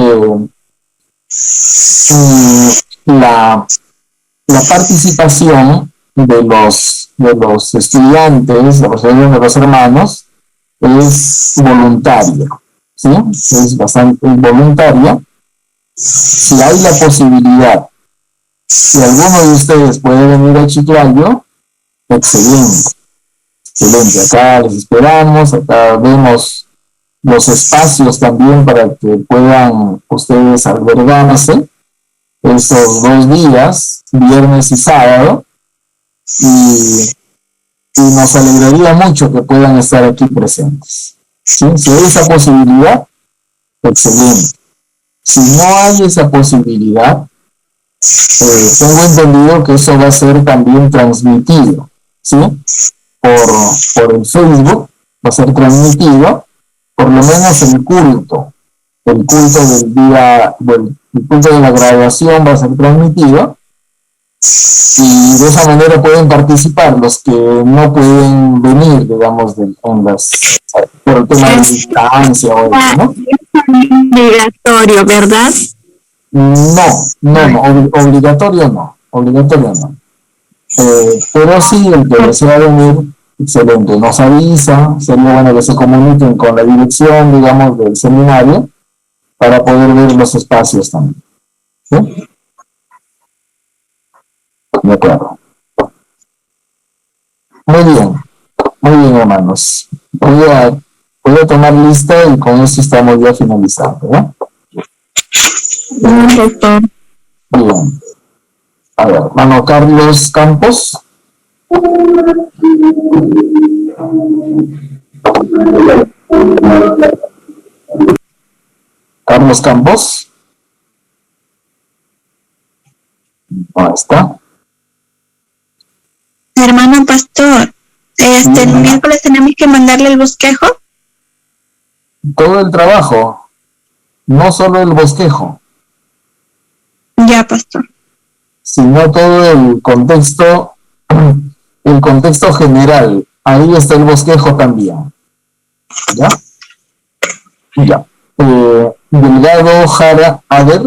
la participación de los estudiantes, de los hermanos, es voluntaria, ¿sí? Es bastante voluntaria. Si hay la posibilidad, si alguno de ustedes puede venir a Chiclayo, excelente, excelente. Acá les esperamos, acá vemos los espacios también para que puedan ustedes albergarse esos 2 días, viernes y sábado, y nos alegraría mucho que puedan estar aquí presentes. ¿Sí? Si hay esa posibilidad, excelente. Si no hay esa posibilidad, tengo entendido que eso va a ser también transmitido, ¿sí? Por el Facebook, va a ser transmitido, por lo menos el culto del día, el culto de la graduación va a ser transmitido, y de esa manera pueden participar los que no pueden venir, digamos, por el tema de distancia o eso, ¿no? Obligatorio, ¿verdad? No, obligatorio no. Pero sí, el que desea venir, excelente, nos avisa, sería bueno que se comuniquen con la dirección, digamos, del seminario, para poder ver los espacios también. ¿Sí? De acuerdo. Muy bien, hermanos. Voy a tomar lista y con esto estamos ya finalizando, ¿no? Doctor. Bien. A ver, hermano Carlos Campos. Carlos Campos. Ahí está. Hermano pastor, el miércoles tenemos que mandarle el bosquejo. Todo el trabajo, no solo el bosquejo, Ya, pastor. sino todo el contexto general. Ahí está el bosquejo también. ¿Ya? Ya. Delgado Jara Ader.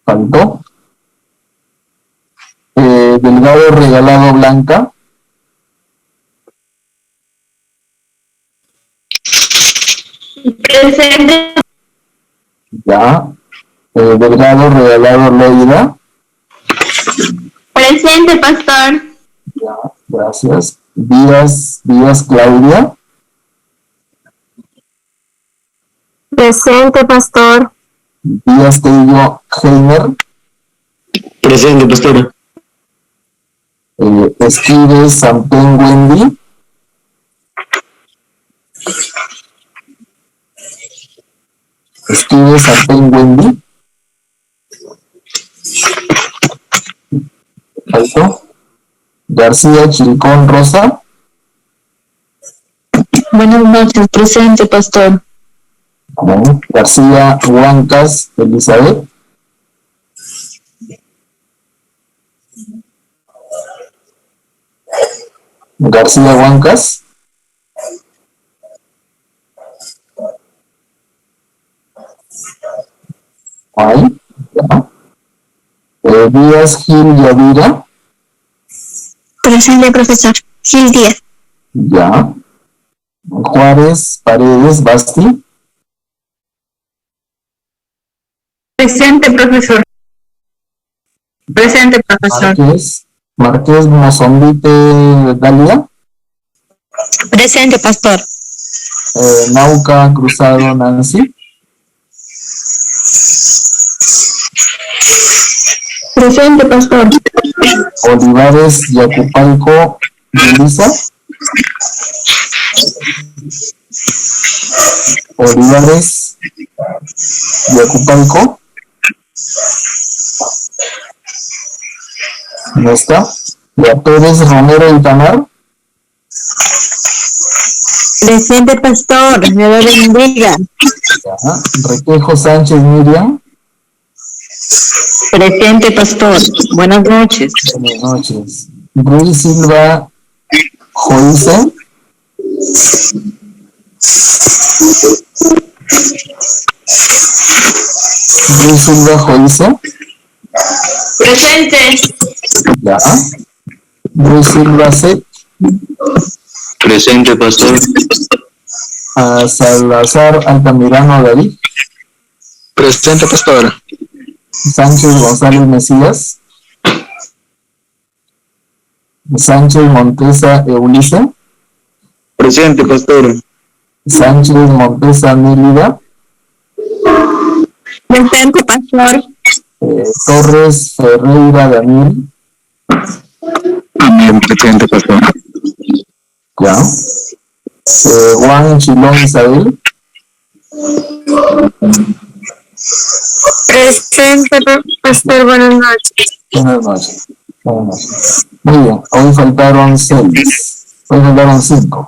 Faltó. Delgado Regalado Blanca. Presente. Ya. Delgado Regalado Loida. Presente, pastor. Ya, gracias. Díaz Claudia. Presente, pastor. Díaz Tello Heiner. Presente, pastor. Esquives Santén Wendy. Esquives Santén Wendy. Alto. García Chilcón Rosa. Buenas noches, presente, pastor. García Huancas Elizabeth. García Huancas. Ahí, ya. Díaz Gil Yadira. Presente, profesor. Gil Díaz. Ya. Juárez Paredes Basti. Presente, profesor. Presente, profesor. Márquez Mozambite Dalia. Presente, pastor. Nauca Cruzado Nancy. Presente, pastor. Olivares Yacupalco Melissa. Olivares Yacupalco. ¿No está? Ya Pérez Romero y Tamar. Presente, pastor. Dios lo bendiga. Requejo Sánchez Miriam. Presente, pastor. Buenas noches. Buenas noches. Ruiz Silva Joyce. Ruiz Silva Joyce. Presente. Ya. Ruiz Silva C. Presente, pastor. Salazar Altamirano David. Presente, pastor. Sánchez González Mesías. Sánchez Montesa Eulisa. Presente, pastor. Sánchez Montesa Nélida. Presente, pastor. Torres Ferreira Daniel. Amén, presente, pastor. Ya. Juan Chilón Isabel. Presente, pastor. Buenas noches. Buenas noches. Buenas noches. Muy bien, hoy faltaron 6. Hoy faltaron 5.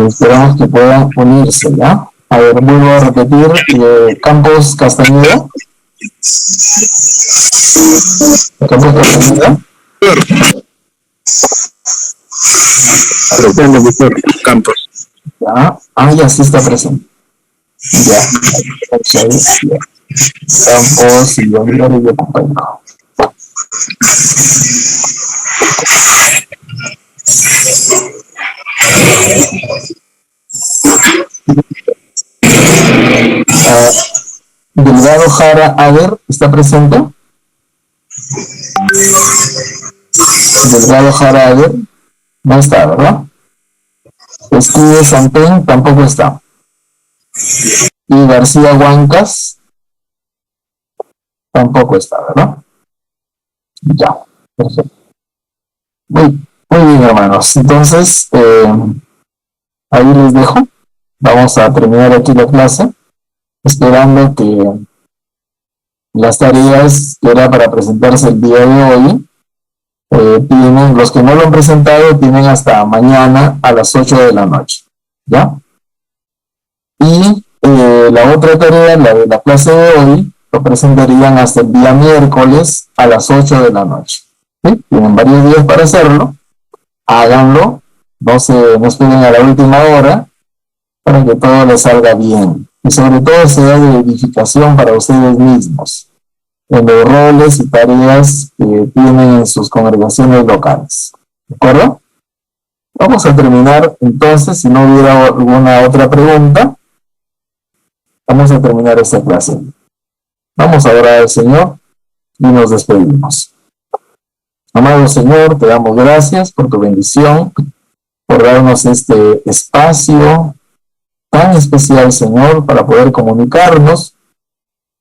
Esperamos que puedan unirse, ¿ya? A ver, vuelvo a repetir. Campos Castañeda. Campos Castañeda. Presente, pastor. Campos. Ya. Ya sí está presente. Ya. Ya. Campos y Olivar y Yacupalco. Delgado Jara Ader, ¿está presente? Delgado Jara Ader, no está, ¿verdad? Escudo Santén tampoco está. Y García Huancas tampoco está, ¿verdad? Ya, perfecto. Muy bien, hermanos. Entonces, ahí les dejo. Vamos a terminar aquí la clase, esperando que las tareas que era para presentarse el día de hoy, tienen, los que no lo han presentado, tienen hasta mañana a las 8 de la noche, ¿ya? Y la otra tarea, la de la clase de hoy, lo presentarían hasta el día miércoles a las 8 de la noche. ¿Sí? Tienen varios días para hacerlo, háganlo, no esperen a la última hora, para que todo les salga bien. Y sobre todo sea de edificación para ustedes mismos, en los roles y tareas que tienen en sus congregaciones locales. ¿De acuerdo? Vamos a terminar entonces, si no hubiera alguna otra pregunta, vamos a terminar esta clase. Vamos a orar al Señor y nos despedimos. Amado Señor, te damos gracias por tu bendición, por darnos este espacio tan especial, Señor, para poder comunicarnos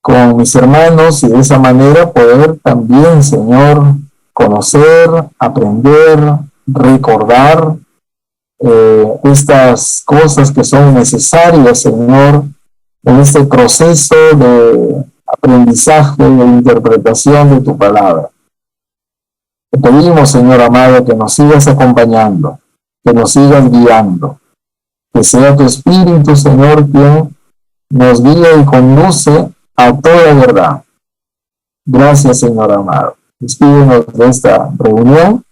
con mis hermanos y de esa manera poder también, Señor, conocer, aprender, recordar estas cosas que son necesarias, Señor, en este proceso de aprendizaje, de interpretación de tu palabra. Te pedimos, Señor amado, que nos sigas acompañando, que nos sigas guiando, que sea tu Espíritu, Señor, quien nos guía y conduce a toda verdad. Gracias, Señor amado. Despídenos de esta reunión.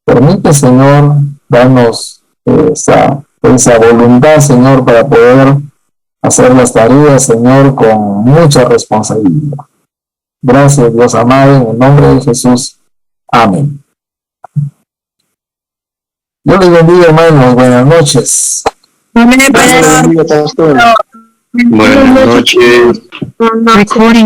Permite, Señor, darnos esa voluntad, Señor, para poder hacer las tareas, Señor, con mucha responsabilidad. Gracias, Dios amado, en el nombre de Jesús. Amén. Dios les bendiga, hermanos. Buenas noches. Amén, pastor. Buenas noches. Recording